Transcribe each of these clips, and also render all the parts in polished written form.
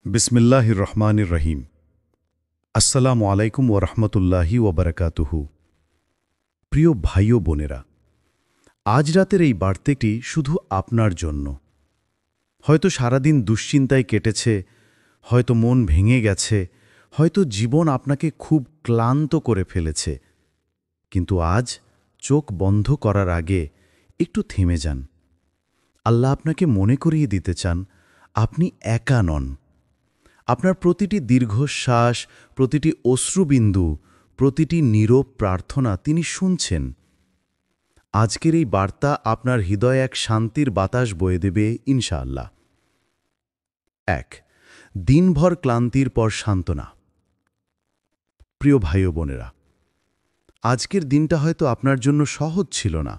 বিসমিল্লাহির রহমানির রহিম। আসসালামু আলাইকুম ওরহমতুল্লাহি ওবরাকাতুহু। প্রিয় ভাই ও বোনেরা, আজ রাতের এই বার্তাটি শুধু আপনার জন্য। হয়তো সারাদিন দুশ্চিন্তায় কেটেছে, হয়তো মন ভেঙে গেছে, হয়তো জীবন আপনাকে খুব ক্লান্ত করে ফেলেছে। কিন্তু আজ চোখ বন্ধ করার আগে একটু থেমে যান। আল্লাহ আপনাকে মনে করিয়ে দিতে চান, আপনি একা নন। আপনার প্রতিটি দীর্ঘশ্বাস, প্রতিটি অশ্রুবিন্দু, প্রতিটি নীরব প্রার্থনা তিনি শুনছেন। আজকের এই বার্তা আপনার হৃদয়ে এক শান্তির বাতাস বয়ে দেবে ইনশাআল্লাহ। ১. দিনভর ক্লান্তির পর সান্ত্বনা। প্রিয় ভাই ও বোনেরা, আজকের দিনটা হয়তো আপনার জন্য সহজ ছিল না।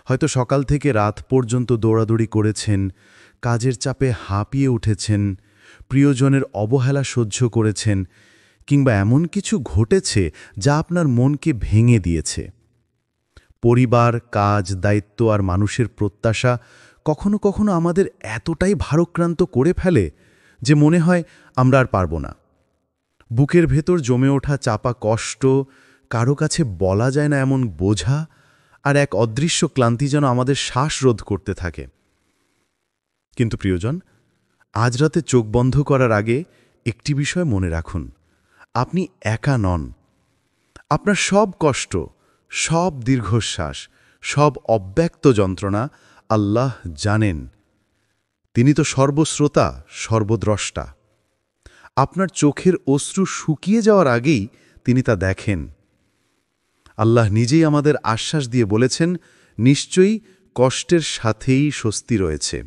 হয়তো সকাল থেকে রাত পর্যন্ত দৌড়াদৌড়ি করেছেন, কাজের চাপে হাঁপিয়ে উঠেছেন, প্রিয়জনের অবহেলা সহ্য করেছেন, কিংবা এমন কিছু ঘটেছে যা আপনার মনকে ভেঙে দিয়েছে। পরিবার, কাজ, দায়িত্ব আর মানুষের প্রত্যাশা কখনো কখনো আমাদের এতটাই ভারাক্রান্ত করে ফেলে যে মনে হয় আমরা আর পারব না। বুকের ভেতর জমে ওঠা চাপা কষ্ট, কারো কাছে বলা যায় না এমন বোঝা, আর এক অদৃশ্য ক্লান্তি যেন আমাদের শ্বাসরোধ করতে থাকে। কিন্তু প্রিয়জন, আজ রাতে চোখ বন্ধ করার আগে একটি বিষয় মনে রাখুন, আপনি একা নন। আপনার সব কষ্ট, সব দীর্ঘশ্বাস, সব অব্যক্ত যন্ত্রণা আল্লাহ জানেন। তিনি তো সর্বশ্রোতা, সর্বদ্রষ্টা। আপনার চোখের অশ্রু শুকিয়ে যাওয়ার আগেই তিনি তা দেখেন। আল্লাহ নিজেই আমাদের আশ্বাস দিয়ে বলেছেন, নিশ্চয়ই কষ্টের সাথেই স্বস্তি রয়েছে।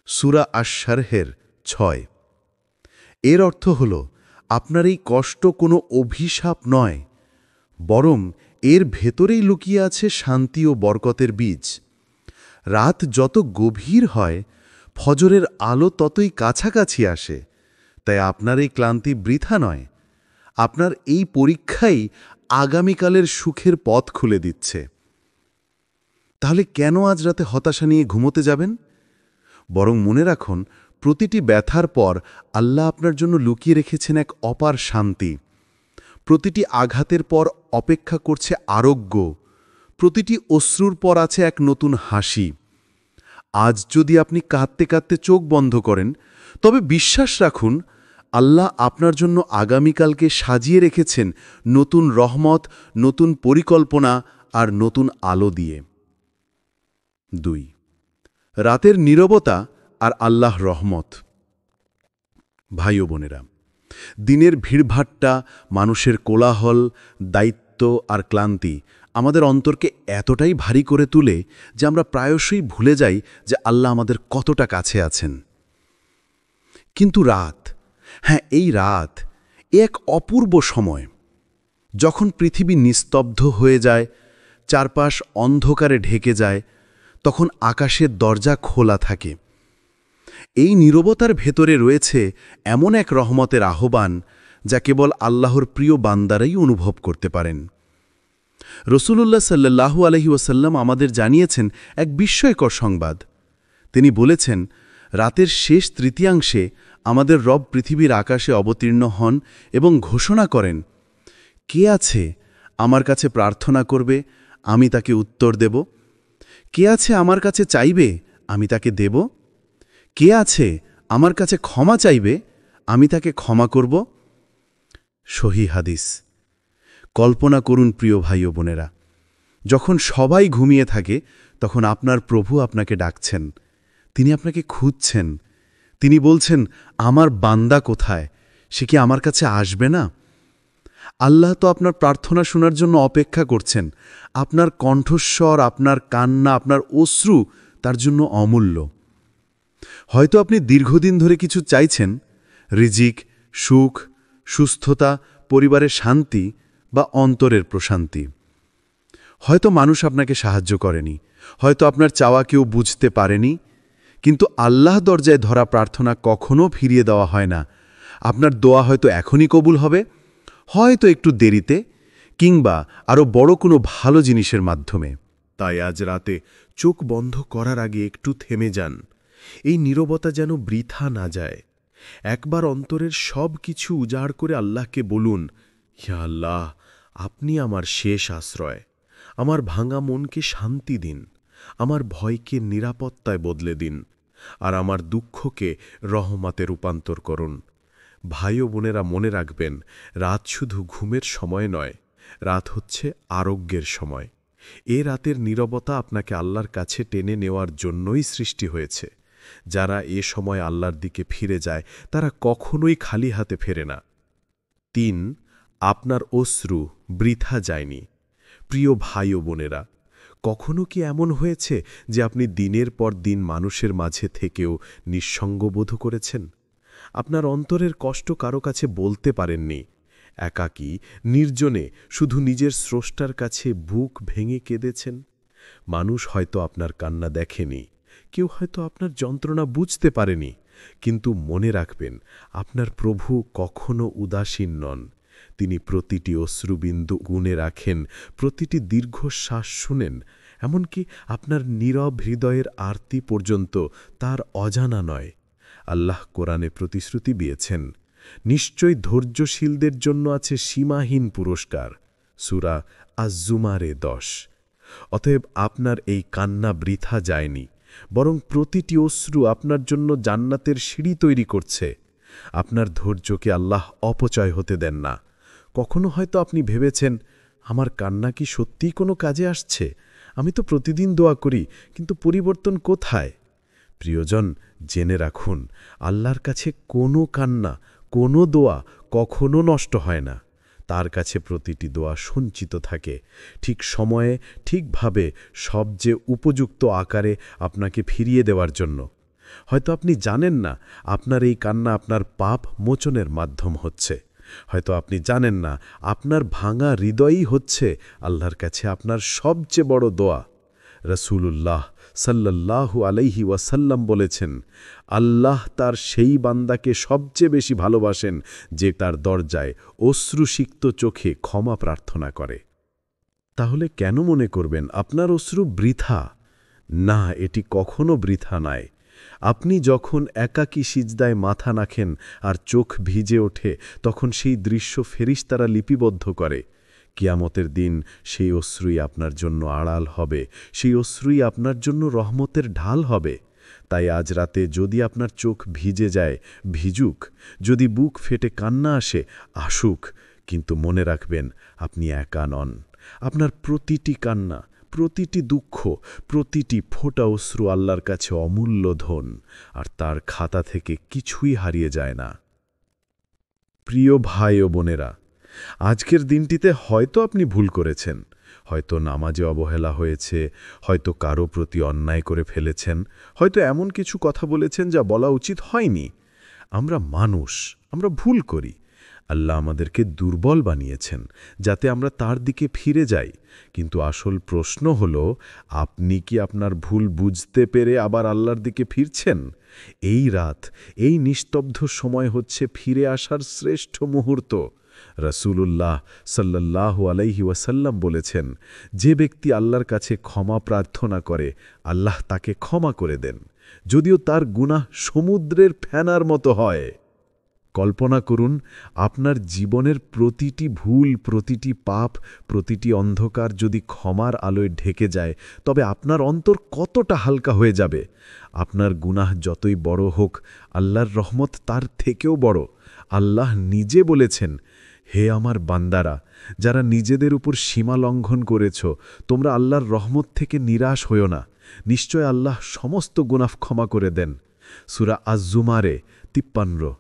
সূরা আশ-শারহের ৬। এর অর্থ হল, আপনার এই কষ্ট কোনো অভিশাপ নয়, বরং এর ভেতরেই লুকিয়ে আছে শান্তি ও বরকতের বীজ। রাত যত গভীর হয়, ফজরের আলো ততই কাছাকাছি আসে। তাই আপনার এই ক্লান্তি বৃথা নয়। আপনার এই পরীক্ষাই আগামীকালের সুখের পথ খুলে দিচ্ছে। তাহলে কেন আজ রাতে হতাশা নিয়ে ঘুমোতে যাবেন? বরং মনে রাখুন, প্রতিটি ব্যথার পর আল্লাহ আপনার জন্য লুকিয়ে রেখেছেন এক অপার শান্তি। প্রতিটি আঘাতের পর অপেক্ষা করছে আরোগ্য। প্রতিটি অশ্রুর পর আছে এক নতুন হাসি। আজ যদি আপনি কাঁদতে কাঁদতে চোখ বন্ধ করেন, তবে বিশ্বাস রাখুন, আল্লাহ আপনার জন্য আগামীকালকে সাজিয়ে রেখেছেন নতুন রহমত, নতুন পরিকল্পনা আর নতুন আলো দিয়ে। ২. রাতের নীরবতা আর আল্লাহর রহমত। ভাই ও বোনেরা, দিনের ভিড়ভাট্টা, মানুষের কোলাহল, দায়িত্ব আর ক্লান্তি আমাদের অন্তরকে এতটাই ভারী করে তুলে যে আমরা প্রায়শই ভুলে যাই যে আল্লাহ আমাদের কতটা কাছে আছেন। কিন্তু রাত, এই রাত এক অপূর্ব সময়। যখন পৃথিবী নিস্তব্ধ হয়ে যায়, চারপাশ অন্ধকারে ঢেকে যায়, তখন আকাশের দরজা খোলা থাকে। এই নীরবতার ভেতরে রয়েছে এমন এক রহমতের আহ্বান যা কেবল আল্লাহর প্রিয় বান্দারাই অনুভব করতে পারেন। রাসূলুল্লাহ সাল্লাল্লাহু আলাইহি ওয়াসাল্লাম আমাদের জানিয়েছেন এক বিস্ময়কর সংবাদ। তিনি বলেছেন, রাতের শেষ তৃতীয়াংশে আমাদের রব পৃথিবীর আকাশে অবতীর্ণ হন এবং ঘোষণা করেন, কে আছে আমার কাছে প্রার্থনা করবে, আমি তাকে উত্তর দেব? কে আছে আমার কাছে চাইবে, আমি তাকে দেব? কে আছে আমার কাছে ক্ষমা চাইবে, আমি তাকে ক্ষমা করব? সহিহ হাদিস। কল্পনা করুন প্রিয় ভাই ও বোনেরা, যখন সবাই ঘুমিয়ে থাকে, তখন আপনার প্রভু আপনাকে ডাকছেন। তিনি আপনাকে খুঁজছেন। তিনি বলছেন, আমার বান্দা কোথায়? সে কি আমার কাছে আসবে না? আল্লাহ তো আপনার প্রার্থনা শোনার জন্য অপেক্ষা করছেন। আপনার কণ্ঠস্বর, আপনার কান্না, আপনার অশ্রু তার জন্য অমূল্য। হয়তো আপনি দীর্ঘদিন ধরে কিছু চাইছেন, রিজিক, সুখ, সুস্থতা, পরিবারের শান্তি বা অন্তরের প্রশান্তি। হয়তো মানুষ আপনাকে সাহায্য করেনি, হয়তো আপনার চাওয়া কেউ বুঝতে পারেনি, কিন্তু আল্লাহ দরজায় ধরা প্রার্থনা কখনো ফিরিয়ে দেওয়া হয় না। আপনার দোয়া হয়তো এখনই কবুল হবে, হয়তো একটু দেরিতে, কিংবা আরও বড় কোনো ভালো জিনিসের মাধ্যমে। তাই আজ রাতে চোখ বন্ধ করার আগে একটু থেমে যান। এই নীরবতা যেন বৃথা না যায়। একবার অন্তরের সব কিছু উজাড় করে আল্লাহকে বলুন, ইয়া আল্লাহ, আপনি আমার শেষ আশ্রয়। আমার ভাঙা মনকে শান্তি দিন, আমার ভয়কে নিরাপত্তায় বদলে দিন, আর আমার দুঃখকে রহমতে রূপান্তর করুন। ভাই ও বোনেরা, মনে রাখবেন, রাত শুধু ঘুমের সময় নয়, রাত হচ্ছে আরোগ্যের সময়। এ রাতের নীরবতা আপনাকে আল্লাহর কাছে টেনে নেওয়ার জন্যই সৃষ্টি হয়েছে। যারা এ সময় আল্লাহর দিকে ফিরে যায় তারা কখনোই খালি হাতে ফেরে না। ৩. আপনার অশ্রু বৃথা যায়নি। প্রিয় ভাই ও বোনেরা, কখনো কি এমন হয়েছে যে আপনি দিনের পর দিন মানুষের মাঝে থেকেও নিঃসঙ্গ বোধ করেছেন? আপনার অন্তরের কষ্ট কারো কাছে বলতে পারেননি। একাকী, নির্জনে শুধু নিজের স্রষ্টার কাছে বুক ভেঙে কেঁদেছেন। মানুষ হয়তো আপনার কান্না দেখেনি, কেউ হয়তো আপনার যন্ত্রণা বুঝতে পারেনি, কিন্তু মনে রাখবেন, আপনার প্রভু কখনো উদাসীন নন। তিনি প্রতিটি অশ্রুবিন্দু গুণে রাখেন, প্রতিটি দীর্ঘশ্বাস শুনেন, এমনকি আপনার নীরব হৃদয়ের আরতি পর্যন্ত তার অজানা নয়। আল্লাহ কোরআনে প্রতিশ্রুতি দিয়েছেন, নিশ্চয়ই ধৈর্যশীলদের জন্য আছে সীমাহীন পুরস্কার। সূরা আজ-জুমারে 10। অতএব আপনার এই কান্না বৃথা যায়নি, বরং প্রতিটি অশ্রু আপনার জন্য জান্নাতের সিঁড়ি তৈরি করছে। আপনার ধৈর্যকে আল্লাহ অপচয় হতে দেন না। কখনো হয়তো আপনি ভেবেছেন, আমার কান্না কি সত্যিই কোনো কাজে আসছে? আমি তো প্রতিদিন দোয়া করি, কিন্তু পরিবর্তন কোথায়? প্রিয়জন, জেনে রাখুন, আল্লাহর কাছে কোনো কান্না, কোনো দোয়া কখনো নষ্ট হয় না। তার কাছে প্রতিটি দোয়া সঞ্চিত থাকে, ঠিক সময়ে, ঠিকভাবে, সবচেয়ে উপযুক্ত আকারে আপনাকে ফিরিয়ে দেওয়ার জন্য। হয়তো আপনি জানেন না, আপনার এই কান্না আপনার পাপ মোচনের মাধ্যম হচ্ছে। হয়তো আপনি জানেন না, আপনার ভাঙা হৃদয়ই হচ্ছে আল্লাহর কাছে আপনার সবচেয়ে বড় দোয়া। রাসূলুল্লাহ সাল্লাল্লাহু আলাইহি ওয়াসাল্লাম বলেছেন, আল্লাহ তার সেই বান্দাকে সবচেয়ে বেশি ভালোবাসেন যে তার দরজায় অশ্রুসিক্ত চোখে ক্ষমা প্রার্থনা করে। তাহলে কেন মনে করবেন আপনার অশ্রু বৃথা? না, এটি কখনো বৃথা নয়। আপনি যখন একাকী সিজদায় মাথা রাখেন আর চোখ ভিজে ওঠে, তখন সেই দৃশ্য ফেরেশতারা লিপিবদ্ধ করে। কিয়ামতের দিন সেই অশ্রুই আপনার জন্য আড়াল হবে, সেই অশ্রুই আপনার জন্য রহমতের ঢাল হবে। তাই আজ রাতে যদি আপনার চোখ ভিজে যায়, ভিজুক। যদি বুক ফেটে কান্না আসে, আসুক। কিন্তু মনে রাখবেন, আপনি একা নন। আপনার প্রতিটি কান্না, প্রতিটি দুঃখ, প্রতিটি ফোঁটা অশ্রু আল্লাহর কাছে অমূল্য ধন, আর তার খাতা থেকে কিছুই হারিয়ে যায় না। প্রিয় ভাই ও বোনেরা, আজকের দিনটিতে হয়তো আপনি ভুল করেছেন, হয়তো নামাজে অবহেলা হয়েছে, হয়তো কারো প্রতি অন্যায় করে ফেলেছেন, হয়তো এমন কিছু কথা বলেছেন যা বলা উচিত হয়নি। আমরা মানুষ, আমরা ভুল করি। আল্লাহ আমাদেরকে দুর্বল বানিয়েছেন যাতে আমরা তার দিকে ফিরে যাই। কিন্তু আসল প্রশ্ন হল, আপনি কি আপনার ভুল বুঝতে পেরে আবার আল্লাহর দিকে ফিরছেন? এই রাত, এই নিস্তব্ধ সময় হচ্ছে ফিরে আসার শ্রেষ্ঠ মুহূর্ত। রাসূলুল্লাহ সাল্লাল্লাহু আলাইহি ওয়াসাল্লাম বলেছেন, যে ব্যক্তি আল্লাহর কাছে ক্ষমা প্রার্থনা করে, আল্লাহ তাকে ক্ষমা করে দেন, যদিও তার গুনাহ সমুদ্রের ফেনার মতো হয়। কল্পনা করুন, আপনার জীবনের প্রতিটি ভুল, প্রতিটি পাপ, প্রতিটি অন্ধকার যদি ক্ষমার আলোয় ঢেকে যায়, তবে আপনার অন্তর কতটা হালকা হয়ে যাবে। আপনার গুনাহ যতই বড় হোক, আল্লাহর রহমত তার থেকেও বড়। আল্লাহ নিজে বলেছেন, হে আমার বান্দারা, যারা নিজেদের উপর সীমা লঙ্ঘন করেছ, তোমরা আল্লাহর রহমত থেকে নিরাশ হইও না। নিশ্চয় আল্লাহ সমস্ত গুনাহ ক্ষমা করে দেন। সূরা আজ-জুমারে 53।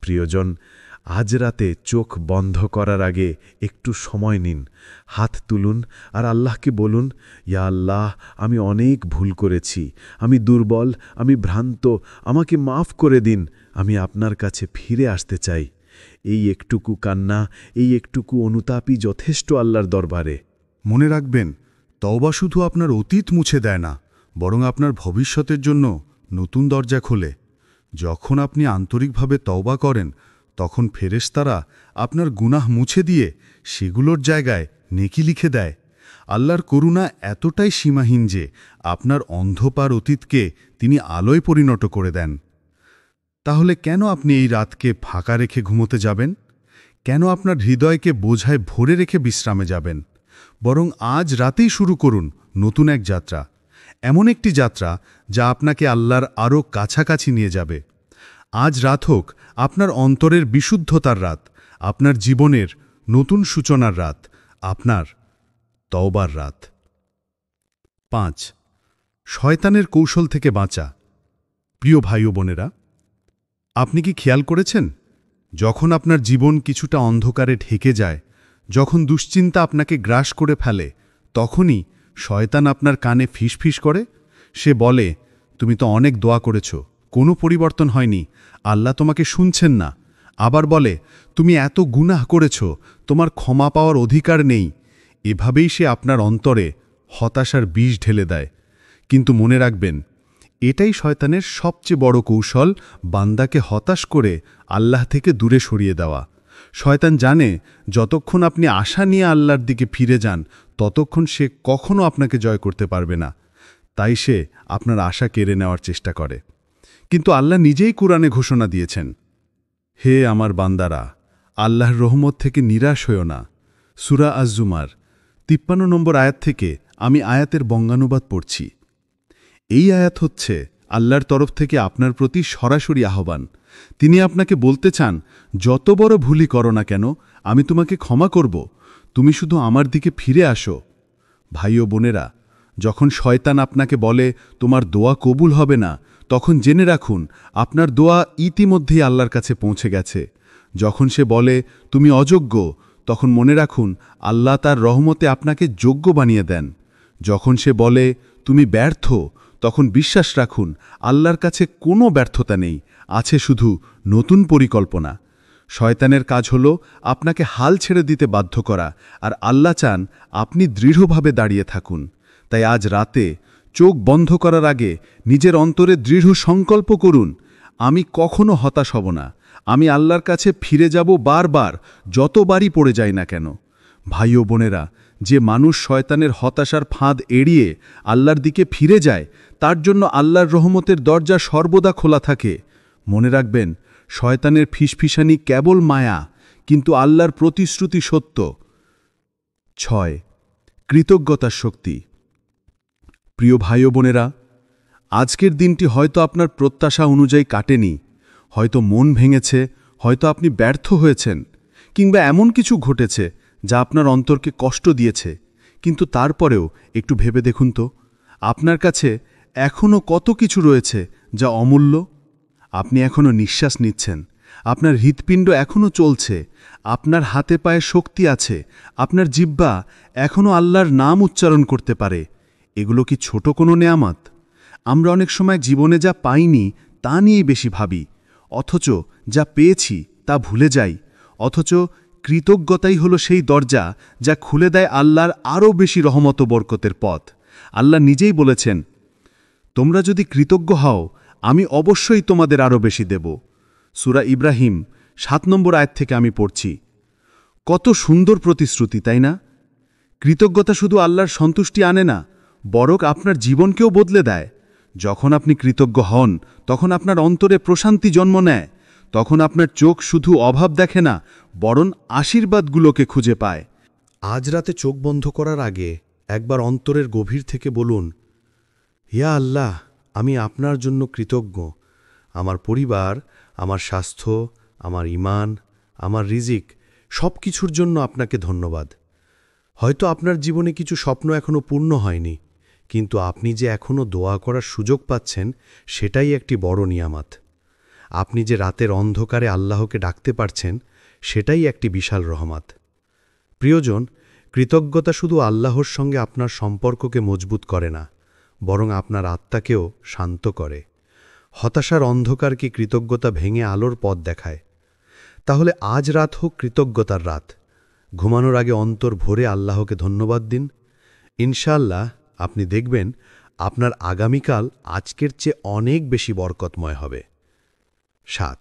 প্রিয়জন, আজ রাতে চোখ বন্ধ করার আগে একটু সময় নিন, হাত তুলুন আর আল্লাহকে বলুন, ইয়া আল্লাহ, আমি অনেক ভুল করেছি, আমি দুর্বল, আমি ভ্রান্ত, আমাকে মাফ করে দিন, আমি আপনার কাছে ফিরে আসতে চাই। এই একটুকু কান্না, এই একটুকু অনুতাপই যথেষ্ট আল্লাহর দরবারে। মনে রাখবেন, তওবা শুধু আপনার অতীত মুছে দেয় না, বরং আপনার ভবিষ্যতের জন্য নতুন দরজা খোলে। যখন আপনি আন্তরিকভাবে তওবা করেন, তখন ফেরেশতারা আপনার গুনাহ মুছে দিয়ে সেগুলোর জায়গায় নেকি লিখে দেয়। আল্লাহর করুণা এতটাই সীমাহীন যে আপনার অন্ধকার অতীতকে তিনি আলোয় পরিণত করে দেন। তাহলে কেন আপনি এই রাতকে ফাঁকা রেখে ঘুমোতে যাবেন? কেন আপনার হৃদয়কে বোঝায় ভরে রেখে বিশ্রামে যাবেন? বরং আজ রাতেই শুরু করুন নতুন এক যাত্রা, এমন একটি যাত্রা যা আপনাকে আল্লাহর আরও কাছাকাছি নিয়ে যাবে। আজ রাত হোক আপনার অন্তরের বিশুদ্ধতার রাত, আপনার জীবনের নতুন সূচনার রাত, আপনার তওবার রাত। 5. শয়তানের কৌশল থেকে বাঁচা। প্রিয় ভাই ও বোনেরা, আপনি কি খেয়াল করেছেন, যখন আপনার জীবন কিছুটা অন্ধকারে ঢেকে যায়, যখন দুশ্চিন্তা আপনাকে গ্রাস করে ফেলে, তখনই শয়তান আপনার কানে ফিসফিস করে। সে বলে, তুমি তো অনেক দোয়া করেছ, কোনো পরিবর্তন হয়নি, আল্লাহ তোমাকে শুনছেন না। আবার বলে, তুমি এত গুনাহ করেছ, তোমার ক্ষমা পাওয়ার অধিকার নেই। এভাবেই সে আপনার অন্তরে হতাশার বিষ ঢেলে দেয়। কিন্তু মনে রাখবেন, এটাই শয়তানের সবচেয়ে বড় কৌশল, বান্দাকে হতাশ করে আল্লাহ থেকে দূরে সরিয়ে দেওয়া। শয়তান জানে, যতক্ষণ আপনি আশা নিয়ে আল্লাহর দিকে ফিরে যান, ততক্ষণ সে কখনো আপনাকে জয় করতে পারবে না। তাই সে আপনার আশা কেড়ে নেওয়ার চেষ্টা করে। কিন্তু আল্লাহ নিজেই কুরআনে ঘোষণা দিয়েছেন, হে আমার বান্দারা, আল্লাহর রহমত থেকে নিরাশ হও না। সূরা আজ-জুমার 53 নম্বর আয়াত থেকে আমি আয়াতের বঙ্গানুবাদ পড়ছি। এই আয়াত হচ্ছে আল্লাহর তরফ থেকে আপনার প্রতি সরাসরি আহ্বান। তিনি আপনাকে বলতে চান, যত বড় ভুলই করো না কেন, আমি তোমাকে ক্ষমা করব, তুমি শুধু আমার দিকে ফিরে আসো। ভাই ও বোনেরা, যখন শয়তান আপনাকে বলে তোমার দোয়া কবুল হবে না, তখন জেনে রাখুন আপনার দোয়া ইতিমধ্যেই আল্লাহর কাছে পৌঁছে গেছে। যখন সে বলে তুমি অযোগ্য, তখন মনে রাখুন আল্লাহ তার রহমতে আপনাকে যোগ্য বানিয়ে দেন। যখন সে বলে তুমি ব্যর্থ, তখন বিশ্বাস রাখুন আল্লাহর কাছে কোনো ব্যর্থতা নেই, আছে শুধু নতুন পরিকল্পনা। শয়তানের কাজ হল আপনাকে হাল ছেড়ে দিতে বাধ্য করা, আর আল্লাহ চান আপনি দৃঢ়ভাবে দাঁড়িয়ে থাকুন। তাই আজ রাতে চোখ বন্ধ করার আগে নিজের অন্তরে দৃঢ় সংকল্প করুন, আমি কখনো হতাশ হব না, আমি আল্লাহর কাছে ফিরে যাব বারবার, যতবারই পড়ে যাই না কেন। ভাই ও বোনেরা, যে মানুষ শয়তানের হতাশার ফাঁদ এড়িয়ে আল্লাহর দিকে ফিরে যায়, তার জন্য আল্লাহর রহমতের দরজা সর্বদা খোলা থাকে। মনে রাখবেন, শয়তানের ফিসফিসানি কেবল মায়া, কিন্তু আল্লাহর প্রতিশ্রুতি সত্য। 6. কৃতজ্ঞতার শক্তি। প্রিয় ভাই ও বোনেরা, আজকের দিনটি হয়তো আপনার প্রত্যাশা অনুযায়ী কাটেনি, হয়তো মন ভেঙেছে, হয়তো আপনি ব্যর্থ হয়েছেন, কিংবা এমন কিছু ঘটেছে যা আপনার অন্তরকে কষ্ট দিয়েছে। কিন্তু তারপরেও একটু ভেবে দেখুন তো, আপনার কাছে এখনও কত কিছু রয়েছে যা অমূল্য। আপনি এখনও নিঃশ্বাস নিচ্ছেন, আপনার হৃৎপিণ্ড এখনও চলছে, আপনার হাতে পায়ে শক্তি আছে, আপনার জিহ্বা এখনও আল্লাহর নাম উচ্চারণ করতে পারে। এগুলো কি ছোট কোনো নেয়ামত? আমরা অনেক সময় জীবনে যা পাইনি তা নিয়েই বেশি ভাবি, অথচ যা পেয়েছি তা ভুলে যাই। অথচ কৃতজ্ঞতাই হলো সেই দরজা যা খুলে দেয় আল্লাহর আরও বেশি রহমত ও বরকতের পথ। আল্লাহ নিজেই বলেছেন, তোমরা যদি কৃতজ্ঞ হও, আমি অবশ্যই তোমাদের আরও বেশি দেব। সূরা ইব্রাহিম 7 নম্বর আয়াত থেকে আমি পড়ছি। কত সুন্দর প্রতিশ্রুতি, তাই না? কৃতজ্ঞতা শুধু আল্লাহর সন্তুষ্টি আনে না, বরং আপনার জীবনকেও বদলে দেয়। যখন আপনি কৃতজ্ঞ হন, তখন আপনার অন্তরে প্রশান্তি জন্ম নেয়। তখন আপনার চোখ শুধু অভাব দেখে না, বরং আশীর্বাদগুলোকে খুঁজে পায়। আজ রাতে চোখ বন্ধ করার আগে একবার অন্তরের গভীর থেকে বলুন, ইয়া আল্লাহ, আমি আপনার জন্য কৃতজ্ঞ। আমার পরিবার, আমার স্বাস্থ্য, আমার ঈমান, আমার রিজিক, সব কিছুর জন্য আপনাকে ধন্যবাদ। হয়তো আপনার জীবনে কিছু স্বপ্ন এখনও পূর্ণ হয়নি, কিন্তু আপনি যে এখনও দোয়া করার সুযোগ পাচ্ছেন, সেটাই একটি বড় নিয়ামত। আপনি যে রাতের অন্ধকারে আল্লাহকে ডাকতে পারছেন, সেটাই একটি বিশাল রহমত। প্রিয়জন, কৃতজ্ঞতা শুধু আল্লাহর সঙ্গে আপনার সম্পর্ককে মজবুত করে না, বরং আপনার আত্মাকেও শান্ত করে। হতাশার অন্ধকারকে কৃতজ্ঞতা ভেঙে আলোর পথ দেখায়। তাহলে আজ রাত হোক কৃতজ্ঞতার রাত। ঘুমানোর আগে অন্তর ভরে আল্লাহকে ধন্যবাদ দিন। ইনশাআল্লাহ আপনি দেখবেন আপনার আগামীকাল আজকের চেয়ে অনেক বেশি বরকতময় হবে। 7.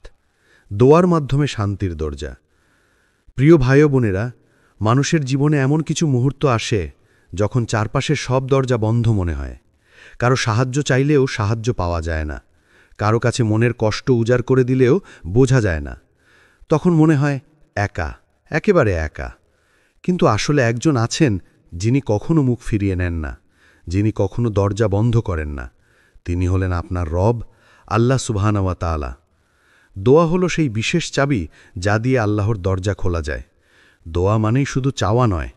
দোয়ার মাধ্যমে শান্তির দরজা। প্রিয় ভাই ও বোনেরা, মানুষের জীবনে এমন কিছু মুহূর্ত আসে যখন চারপাশের সব দরজা বন্ধ মনে হয়। কারো সাহায্য চাইলেও সাহায্য পাওয়া যায় না, কারো কাছে মনের কষ্ট উজাড় করে দিলেও বোঝা যায় না। তখন মনে হয় একা, একেবারে একা। কিন্তু আসলে একজন আছেন যিনি কখনো মুখ ফিরিয়ে নেন না, যিনি কখনো দরজা বন্ধ করেন না। তিনি হলেন আপনার রব, আল্লাহ সুবহানাহু ওয়া তাআলা। দোয়া হলো সেই বিশেষ চাবি যা দিয়ে আল্লাহর দরজা খোলা যায়। দোয়া মানেই শুধু চাওয়া নয়।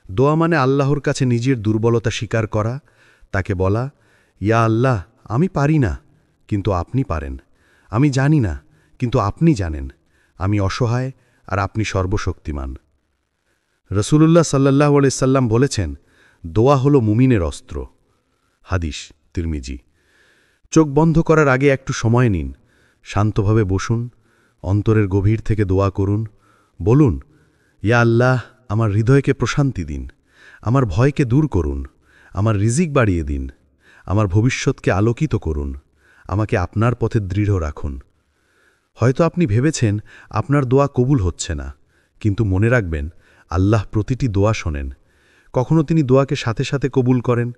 দোয়া মানে আল্লাহর কাছে নিজের দুর্বলতা স্বীকার করা, তাকে বলা, ইয়া আল্লাহ, আমি পারি না, কিন্তু আপনি পারেন। আমি জানি না, কিন্তু আপনি জানেন। আমি অসহায়, আর আপনি সর্বশক্তিমান। রসূলুল্লাহ সাল্লাল্লাহু আলাইহি সাল্লাম বলেছেন, দোয়া হলো মুমিনের অস্ত্র। হাদিস তিরমিজি। চোখ বন্ধ করার আগে একটু সময় নিন, শান্তভাবে বসুন, অন্তরের গভীর থেকে দোয়া করুন। বলুন, ইয়া আল্লাহ, আমার হৃদয়কে প্রশান্তি দিন, আমার ভয়কে দূর করুন, আমার রিজিক বাড়িয়ে দিন, আমার ভবিষ্যৎকে আলোকিত করুন, আমাকে আপনার পথে দৃঢ় রাখুন। হয়তো আপনি ভেবেছেন আপনার দোয়া কবুল হচ্ছে না, কিন্তু মনে রাখবেন, আল্লাহ প্রতিটি দোয়া শোনেন। কখনো তিনি দোয়াকে সাথে সাথে কবুল করেন,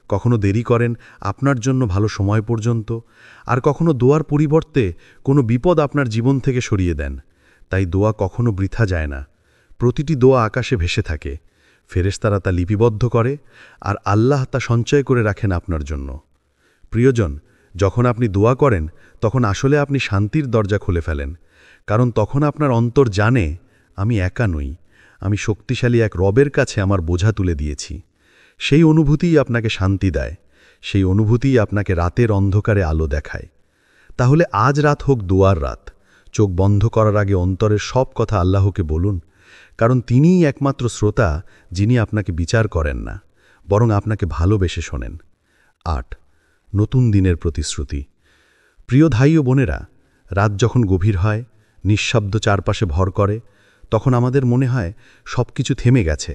কখনো দেরি করেন আপনার জন্য ভালো সময় পর্যন্ত, আর কখনো দোয়ার পরিবর্তে কোনো বিপদ আপনার জীবন থেকে সরিয়ে দেন। তাই দোয়া কখনো বৃথা যায় না। প্রতিটি দোয়া আকাশে ভেসে থাকে, ফেরেশতারা তা লিপিবদ্ধ করে, আর আল্লাহ তা সঞ্চয় করে রাখেন আপনার জন্য। প্রিয়জন, যখন আপনি দোয়া করেন তখন আসলে আপনি শান্তির দরজা খুলে ফেলেন, কারণ তখন আপনার অন্তর জানে, আমি একা নই, আমি শক্তিশালী এক রবের কাছে আমার বোঝা তুলে দিয়েছি। সেই অনুভূতিই আপনাকে শান্তি দেয়, সেই অনুভূতিই আপনাকে রাতের অন্ধকারে আলো দেখায়। তাহলে আজ রাত হোক দোয়ার রাত। চোখ বন্ধ করার আগে অন্তরের সব কথা আল্লাহকে বলুন, কারণ তিনিই একমাত্র শ্রোতা যিনি আপনাকে বিচার করেন না, বরং আপনাকে ভালোবেসে শোনেন। ৮. নতুন দিনের প্রতিশ্রুতি। প্রিয় ভাই ও বোনেরা, রাত যখন গভীর হয়, নিঃশব্দ চারপাশে ভর করে, তখন আমাদের মনে হয় সব কিছু থেমে গেছে।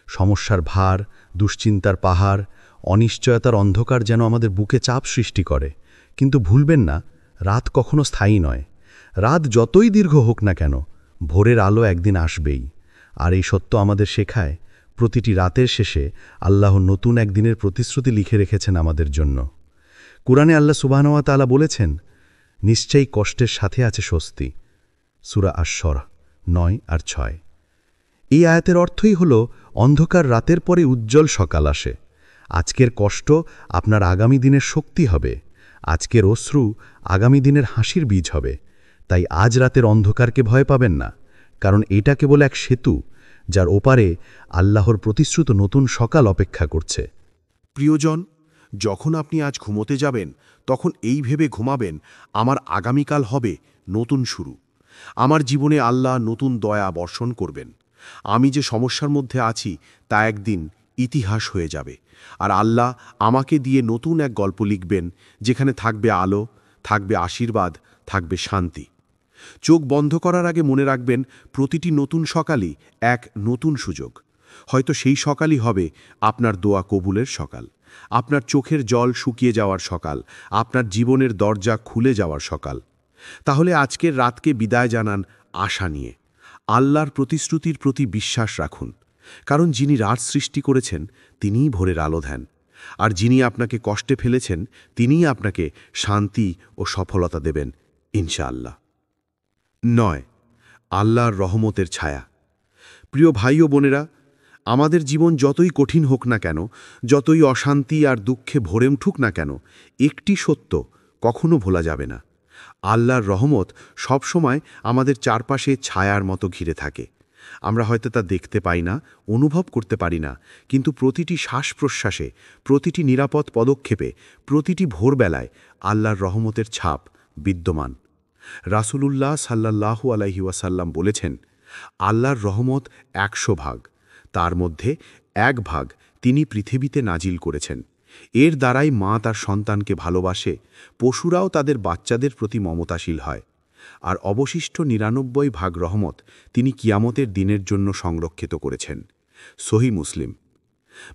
সমস্যার ভার, দুশ্চিন্তার পাহাড়, অনিশ্চয়তার অন্ধকার যেন আমাদের বুকে চাপ সৃষ্টি করে। কিন্তু ভুলবেন না, রাত কখনো স্থায়ী নয়। রাত যতই দীর্ঘ হোক না কেন, ভোরের আলো একদিন আসবেই। আর এই সত্য আমাদের শেখায়, প্রতিটি রাতের শেষে আল্লাহ নতুন একদিনের প্রতিশ্রুতি লিখে রেখেছেন আমাদের জন্য। কুরআনে আল্লাহ সুবহানাহু ওয়া তাআলা বলেছেন, নিশ্চয়ই কষ্টের সাথে আছে স্বস্তি। সূরা আশ-শরা ৯ আর ৬। এই আয়াতের অর্থই হল, অন্ধকার রাতের পরে উজ্জ্বল সকাল আসে। আজকের কষ্ট আপনার আগামী দিনের শক্তি হবে, আজকের অশ্রু আগামী দিনের হাসির বীজ হবে। তাই আজ রাতের অন্ধকারকে ভয় পাবেন না, কারণ এটা কেবল এক সেতু, যার ওপারে আল্লাহর প্রতিশ্রুত নতুন সকাল অপেক্ষা করছে। প্রিয়জন, যখন আপনি আজ ঘুমোতে যাবেন, তখন এই ভেবে ঘুমাবেন, আমার আগামীকাল হবে নতুন শুরু। আমার জীবনে আল্লাহ নতুন দয়া বর্ষণ করবেন। আমি যে সমস্যার মধ্যে আছি তা একদিন ইতিহাস হয়ে যাবে, আর আল্লাহ আমাকে দিয়ে নতুন এক গল্প লিখবেন, যেখানে থাকবে আলো, থাকবে আশীর্বাদ, থাকবে শান্তি। চোখ বন্ধ করার আগে মনে রাখবেন, প্রতিটি নতুন সকালই এক নতুন সুযোগ। হয়তো সেই সকালই হবে আপনার দোয়া কবুলের সকাল, আপনার চোখের জল শুকিয়ে যাওয়ার সকাল, আপনার জীবনের দরজা খুলে যাওয়ার সকাল। তাহলে আজকের রাতকে বিদায় জানান আশা নিয়ে। আল্লাহর প্রতিশ্রুতির প্রতি বিশ্বাস রাখুন, কারণ যিনি রাত সৃষ্টি করেছেন তিনিই ভোরের আলো দেন, আর যিনি আপনাকে কষ্টে ফেলেছেন তিনিই আপনাকে শান্তি ও সফলতা দেবেন ইনশাআল্লাহ। ৯. আল্লাহর রহমতের ছায়া। প্রিয় ভাই ও বোনেরা, আমাদের জীবন যতই কঠিন হোক না কেন, যতই অশান্তি আর দুঃখে ভরে উঠুক না কেন, একটি সত্য কখনো ভোলা যাবে না, আল্লাহর রহমত সবসময় আমাদের চারপাশে ছায়ার মতো ঘিরে থাকে। আমরা হয়তো তা দেখতে পাই না, অনুভব করতে পারি না, কিন্তু প্রতিটি শ্বাস প্রশ্বাসে, প্রতিটি নিরাপদ পদক্ষেপে, প্রতিটি ভোরবেলায় আল্লাহর রহমতের ছাপ বিদ্যমান। রাসূলুল্লাহ সাল্লাল্লাহু আলাইহি ওয়াসাল্লাম বলেছেন, আল্লাহর রহমত ১০০ ভাগ, তার মধ্যে ১ ভাগ তিনি পৃথিবীতে নাজিল করেছেন। এর দ্বারাই মা তার সন্তানকে ভালোবাসে, পশুরাও তাদের বাচ্চাদের প্রতি মমতাশীল হয়, আর অবশিষ্ট ৯৯ ভাগ রহমত তিনি কিয়ামতের দিনের জন্য সংরক্ষিত করেছেন। সহিহ মুসলিম।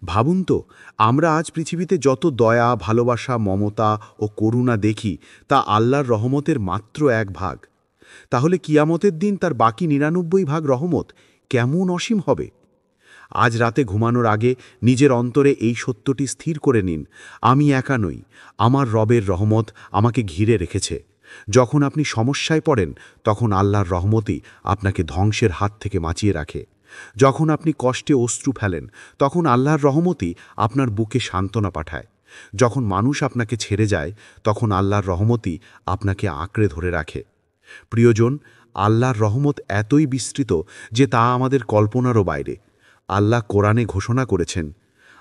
ভাবুন তো, আমরা আজ পৃথিবীতে যত দয়া, ভালোবাসা, মমতা ও করুণা দেখি, তা আল্লাহর রহমতের মাত্র ১ ভাগ। তাহলে কিয়ামতের দিন তার বাকি ৯৯ ভাগ রহমত কেমন অসীম হবে। আজ রাতে ঘুমানোর আগে নিজের অন্তরে এই সত্যটি স্থির করে নিন, আমি একা নই, আমার রবের রহমত আমাকে ঘিরে রেখেছে। যখন আপনি সমস্যায় পড়েন তখন আল্লাহর রহমতই আপনাকে ধ্বংসের হাত থেকে বাঁচিয়ে রাখে। যখন আপনি কষ্টে অশ্রু ফেলেন তখন আল্লাহর রহমতই আপনার বুকে সান্ত্বনা পাঠায়। যখন মানুষ আপনাকে ছেড়ে যায় তখন আল্লাহর রহমতই আপনাকে আঁকড়ে ধরে রাখে। প্রিয়জন, আল্লাহর রহমত এতই বিস্তৃত যে তা আমাদের কল্পনারও বাইরে। আল্লাহ কোরআনে ঘোষণা করেছেন,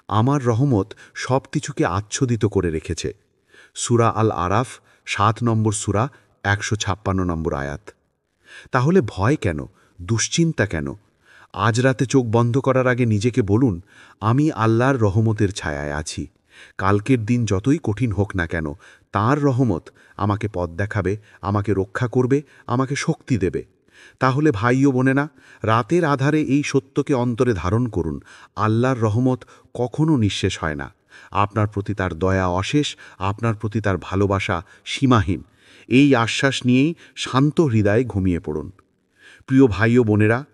আমার রহমত সব কিছুকে আচ্ছাদিত করে রেখেছে। সূরা আল আরাফ ৭ নম্বর সূরা ১৫৬ নম্বর আয়াত। তাহলে ভয় কেন, দুশ্চিন্তা কেন? আজ রাতে চোখ বন্ধ করার আগে নিজেকে বলুন, আমি আল্লাহর রহমতের ছায়ায় আছি। কালকের দিন যতই কঠিন হোক না কেন, তাঁর রহমত আমাকে পথ দেখাবে, আমাকে রক্ষা করবে, আমাকে শক্তি দেবে। তাহলে ভাই ও বোনেরা, রাতের আধারে এই সত্যকে অন্তরে ধারণ করুন, আল্লাহর রহমত কখনো নিঃশেষ হয় না। আপনার প্রতি তার দয়া অশেষ, আপনার প্রতি তার ভালোবাসা সীমাহীন। এই আশ্বাস নিয়েই শান্ত হৃদয়ে ঘুমিয়ে পড়ুন। প্রিয় ভাই ও বোনেরা,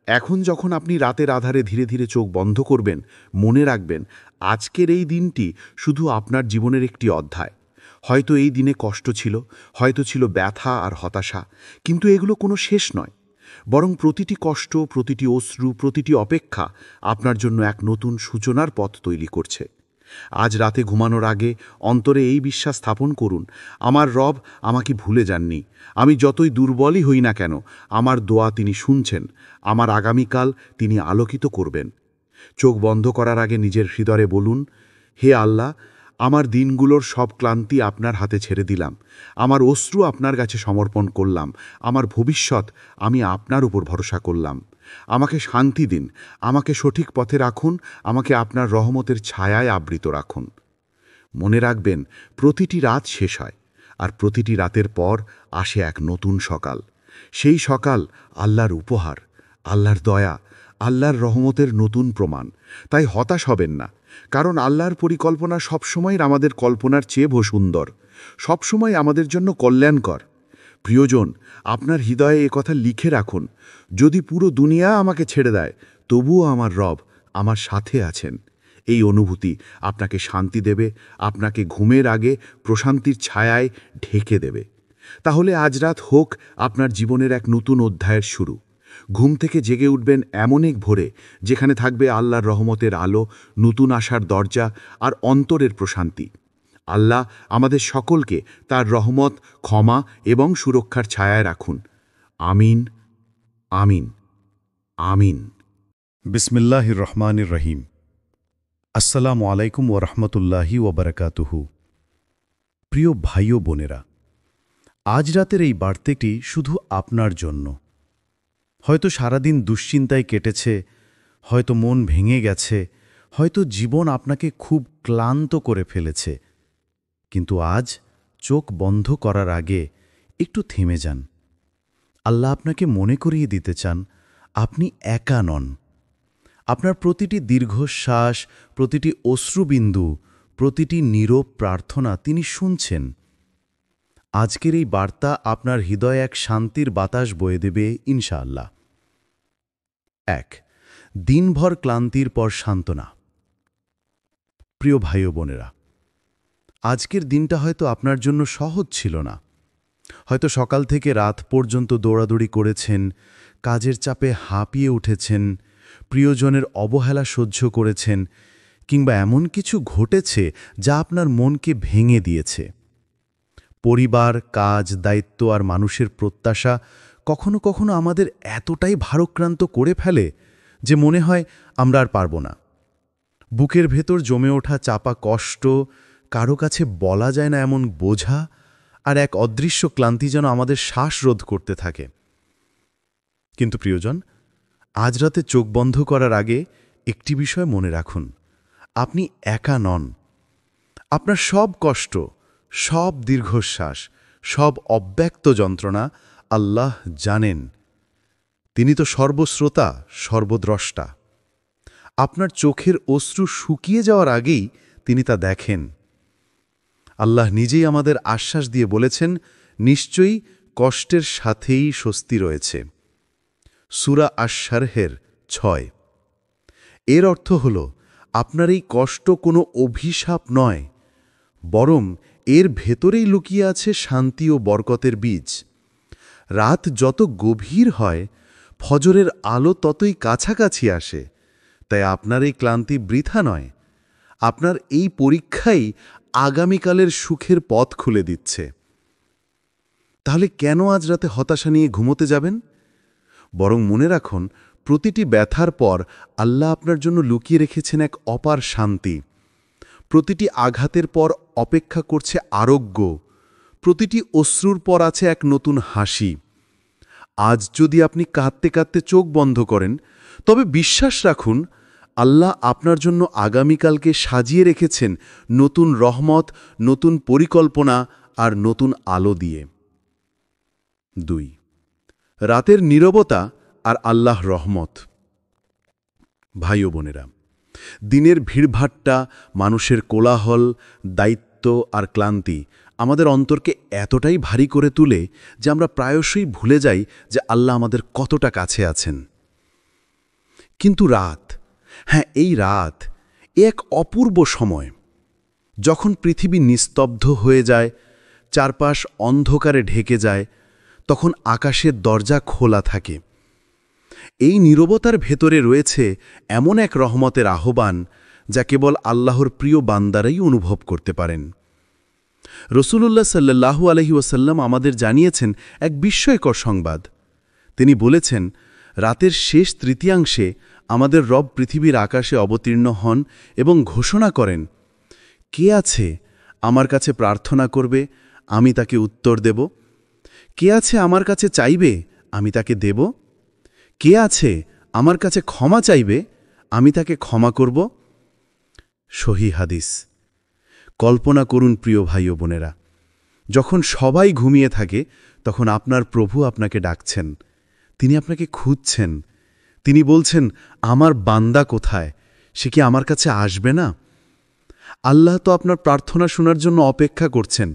এখন যখন আপনি রাতের আধারে ধীরে ধীরে চোখ বন্ধ করবেন, মনে রাখবেন আজকের এই দিনটি শুধু আপনার জীবনের একটি অধ্যায়। হয়তো এই দিনে কষ্ট ছিল, হয়তো ছিল ব্যথা আর হতাশা, কিন্তু এগুলো কোনো শেষ নয়। বরং প্রতিটি কষ্ট, প্রতিটি অশ্রু, প্রতিটি অপেক্ষা আপনার জন্য এক নতুন সূচনার পথ তৈরি করছে। আজ রাতে ঘুমানোর আগে অন্তরে এই বিশ্বাস স্থাপন করুন, আমার রব আমাকে ভুলে যাননি। আমি যতই দুর্বলই হই না কেন, আমার দোয়া তিনি শুনছেন, আমার আগামীকাল তিনি আলোকিত করবেন। চোখ বন্ধ করার আগে নিজের হৃদয়ে বলুন, হে আল্লাহ, আমার দিনগুলোর সব ক্লান্তি আপনার হাতে ছেড়ে দিলাম, আমার অশ্রু আপনার কাছে সমর্পণ করলাম, আমার ভবিষ্যৎ আমি আপনার উপর ভরসা করলাম। আমাকে শান্তি দিন, আমাকে সঠিক পথে রাখুন, আমাকে আপনার রহমতের ছায়ায় আবৃত রাখুন। মনে রাখবেন, প্রতিটি রাত শেষ হয়, আর প্রতিটি রাতের পর আসে এক নতুন সকাল। সেই সকাল আল্লাহর উপহার, আল্লাহর দয়া, আল্লাহর রহমতের নতুন প্রমাণ। তাই হতাশ হবেন না, কারণ আল্লাহর পরিকল্পনা সবসময় আমাদের কল্পনার চেয়ে সুন্দর, সবসময় আমাদের জন্য কল্যাণকর। প্রিয়জন, আপনার হৃদয়ে কথা লিখে রাখুন, যদি পুরো দুনিয়া আমাকে ছেড়ে দেয়, তবুও আমার রব আমার সাথে আছেন। এই অনুভূতি আপনাকে শান্তি দেবে, আপনাকে ঘুমের আগে প্রশান্তির ছায়ায় ঢেকে দেবে। তাহলে আজ রাত হোক আপনার জীবনের এক নতুন অধ্যায়ের শুরু। ঘুম থেকে জেগে উঠবেন এমন এক ভোরে, যেখানে থাকবে আল্লাহর রহমতের আলো, নতুন আশার দরজা আর অন্তরের প্রশান্তি। আল্লাহ আমাদের সকলকে তার রহমত, ক্ষমা এবং সুরক্ষার ছায়ায় রাখুন। আমিন, আমিন, আমিন। বিসমিল্লাহির রহমানির রহিম। আসসালামু আলাইকুম ওরহমতুল্লাহি ওবরকাতুহু। প্রিয় ভাই ও বোনেরা, আজ রাতের এই বার্তাটি শুধু আপনার জন্য। হয়তো সারাদিন দুশ্চিন্তায় কেটেছে, হয়তো মন ভেঙে গেছে, হয়তো জীবন আপনাকে খুব ক্লান্ত করে ফেলেছে। কিন্তু আজ চোখ বন্ধ করার আগে একটু থেমে যান। আল্লাহ আপনাকে মনে করিয়ে দিতে চান, আপনি একা নন। আপনার প্রতিটি দীর্ঘশ্বাস, প্রতিটি অশ্রুবিন্দু, প্রতিটি নীরব প্রার্থনা তিনি শুনছেন। আজকের এই বার্তা আপনার হৃদয়ে এক শান্তির বাতাস বয়ে দেবে ইনশাআল্লাহ। ১. দিনভর ক্লান্তির পর সান্ত্বনা। প্রিয় ভাই ও বোনেরা, আজকের দিনটা হয়তো আপনার জন্য সহজ ছিল না। হয়তো সকাল থেকে রাত পর্যন্ত দৌড়াদৌড়ি করেছেন, কাজের চাপে হাঁপিয়ে উঠেছেন, প্রিয়জনের অবহেলা সহ্য করেছেন, কিংবা এমন কিছু ঘটেছে যা আপনার মনকে ভেঙে দিয়েছে। পরিবার, কাজ, দায়িত্ব আর মানুষের প্রত্যাশা কখনো কখনো আমাদের এতটাই ভারাক্রান্ত করে ফেলে যে মনে হয় আমরা আর পারব না। বুকের ভেতর জমে ওঠা চাপা কষ্ট, কারো কাছে বলা যায় না এমন বোঝা আর এক অদৃশ্য ক্লান্তি যেন আমাদের শ্বাসরোধ করতে থাকে। কিন্তু প্রিয়জন, আজ রাতে চোখ বন্ধ করার আগে একটি বিষয় মনে রাখুন, আপনি একা নন। আপনার সব কষ্ট, সব দীর্ঘশ্বাস, সব অব্যক্ত যন্ত্রণা আল্লাহ জানেন। তিনি তো সর্বশ্রোতা, সর্বদ্রষ্টা। আপনার চোখের অশ্রু শুকিয়ে যাওয়ার আগেই তিনি তা দেখেন। আল্লাহ নিজেই আমাদের আশ্বাস দিয়ে বলেছেন, নিশ্চয়ই কষ্টের সাথেই স্বস্তি রয়েছে। সূরা আশ-শারহের ৬। এর অর্থ হল আপনার এই কষ্ট কোনো অভিশাপ নয়, বরং এর ভেতরেই লুকিয়ে আছে শান্তি ও বরকতের বীজ। রাত যত গভীর হয়, ফজরের আলো ততই কাছাকাছি আসে। তাই আপনার এই ক্লান্তি বৃথা নয়, আপনার এই পরীক্ষাই আগামীকালের সুখের পথ খুলে দিচ্ছে। তাহলে কেন আজ রাতে হতাশা নিয়ে ঘুমোতে যাবেন? বরং মনে রাখুন, প্রতিটি ব্যথার পর আল্লাহ আপনার জন্য লুকিয়ে রেখেছেন এক অপার শান্তি। প্রতিটি আঘাতের পর অপেক্ষা করছে আরোগ্য, প্রতিটি অশ্রুর পর আছে এক নতুন হাসি। আজ যদি আপনি কাঁদতে কাঁদতে চোখ বন্ধ করেন, তবে বিশ্বাস রাখুন, আল্লাহ আপনার জন্য আগামীকালকে সাজিয়ে রেখেছেন নতুন রহমত, নতুন পরিকল্পনা আর নতুন আলো দিয়ে। 2. রাতের নীরবতা আর আল্লাহ রহমত। ভাই ও বোনেরা, দিনের ভিড়ভাট্টা, মানুষের কোলাহল, দায়িত্ব আর ক্লান্তি আমাদের অন্তরকে এতটাই ভারী করে তুলে যে আমরা প্রায়শই ভুলে যাই যে আল্লাহ আমাদের কতটা কাছে আছেন। কিন্তু রাত, এই রাত এক অপূর্ব সময়, যখন পৃথিবী নিস্তব্ধ হয়ে যায়, চারপাশ অন্ধকারে ঢেকে যায়, তখন আকাশের দরজা খোলা থাকে। এই নীরবতার ভেতরে রয়েছে এমন এক রহমতের আহ্বান যা কেবল আল্লাহর প্রিয় বান্দারাই অনুভব করতে পারেন। রাসূলুল্লাহ সাল্লাল্লাহু আলাইহি ওয়াসাল্লাম আমাদের জানিয়েছেন এক বিস্ময়কর সংবাদ। তিনি বলেছেন, রাতের শেষ তৃতীয়াংশে আমাদের রব পৃথিবীর আকাশে অবতীর্ণ হন এবং ঘোষণা করেন, কে আছে আমার কাছে প্রার্থনা করবে, আমি তাকে উত্তর দেব? কে আছে আমার কাছে চাইবে, আমি তাকে দেব? কে আছে আমার কাছে ক্ষমা চাইবে, আমি তাকে ক্ষমা করব? সহিহ হাদিস। কল্পনা করুন প্রিয় ভাই ও বোনেরা, যখন সবাই ঘুমিয়ে থাকে, তখন আপনার প্রভু আপনাকে ডাকছেন, তিনি আপনাকে খুঁজছেন। তিনি বলছেন, আমার বান্দা কোথায়? সে কি আমার কাছে আসবে না? আল্লাহ তো আপনার প্রার্থনা শোনার জন্য অপেক্ষা করছেন।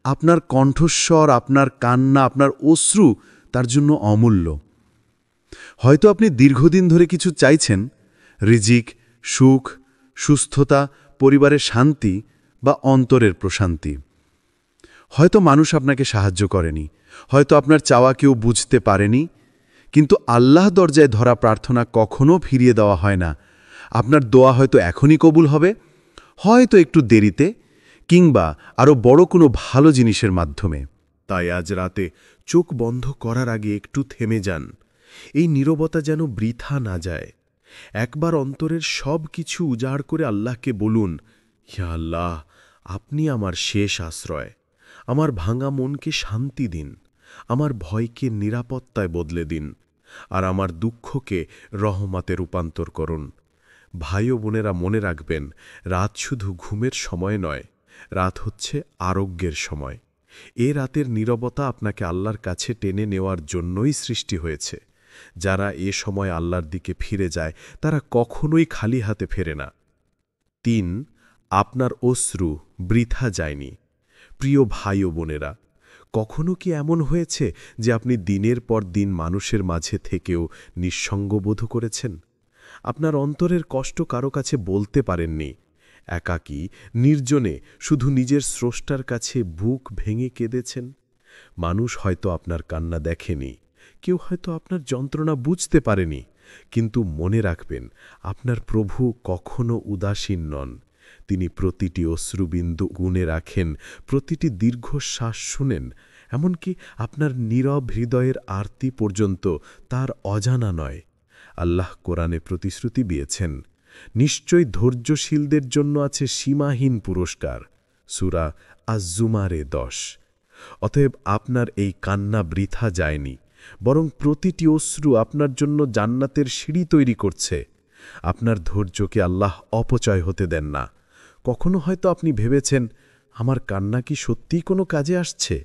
আপনার কণ্ঠস্বর, আপনার কান্না, আপনার অশ্রু তার জন্য অমূল্য। হয়তো আপনি দীর্ঘদিন ধরে কিছু চাইছেন, রিজিক, সুখ, সুস্থতা, পরিবারের শান্তি বা অন্তরের প্রশান্তি। হয়তো মানুষ আপনাকে সাহায্য করেনি, হয়তো আপনার চাওয়া কেউ বুঝতে পারেনি, কিন্তু আল্লাহ দরজায় ধরা প্রার্থনা কখনো ফিরিয়ে দেওয়া হয় না। আপনার দোয়া হয়তো এখনই কবুল হবে, হয়তো একটু দেরিতে, কিংবা আরও বড় কোনো ভালো জিনিসের মাধ্যমে। তাই আজ রাতে চোখ বন্ধ করার আগে একটু থেমে যান। এই নীরবতা যেন বৃথা না যায়। একবার অন্তরের সব কিছু উজাড় করে আল্লাহকে বলুন, ইয়া আল্লাহ, আপনি আমার শেষ আশ্রয়। আমার ভাঙা মনকে শান্তি দিন, আমার ভয়কে নিরাপত্তায় বদলে দিন, আর আমার দুঃখকে রহমতে রূপান্তর করুন। ভাই ও বোনেরা, মনে রাখবেন, রাত শুধু ঘুমের সময় নয়, রাত হচ্ছে আরোগ্যের সময়। এ রাতের নীরবতা আপনাকে আল্লাহর কাছে টেনে নেওয়ার জন্যই সৃষ্টি হয়েছে। যারা এ সময় আল্লাহর দিকে ফিরে যায়, তারা কখনোই খালি হাতে ফেরে না। 3. আপনার অশ্রু বৃথা যায়নি। প্রিয় ভাই ও বোনেরা, কখনো কি এমন হয়েছে যে আপনি দিনের পর দিন মানুষের মাঝে থেকেও নিঃসঙ্গ বোধ করেছেন? আপনার অন্তরের কষ্ট কারো কাছে বলতে পারেননি। একাকী, নির্জনে শুধু নিজের স্রষ্টার কাছে বুক ভেঙে কেঁদেছেন। মানুষ হয়তো আপনার কান্না দেখেনি, কেউ হয়তো আপনার যন্ত্রণা বুঝতে পারেনি, কিন্তু মনে রাখবেন, আপনার প্রভু কখনো উদাসীন নন। তিনি প্রতিটি অশ্রুবিন্দু গুণে রাখেন, প্রতিটি দীর্ঘশ্বাস শুনেন, এমনকি আপনার নীরব হৃদয়ের আরতি পর্যন্ত তার অজানা নয়। আল্লাহ কোরআনে প্রতিশ্রুতি দিয়েছেন, নিশ্চয়ই ধৈর্যশীলদের জন্য আছে সীমাহীন পুরস্কার। সূরা আজ-জুমারে 10। অতএব আপনার এই কান্না বৃথা যায়নি, বরং প্রতিটি অশ্রু আপনার জন্য জান্নাতের সিঁড়ি তৈরি করছে। আপনার ধৈর্যকে আল্লাহ অপচয় হতে দেন না। কখনো হয়তো আপনি ভেবেছেন, আমার কান্না কি সত্যিই কোনো কাজে আসছে?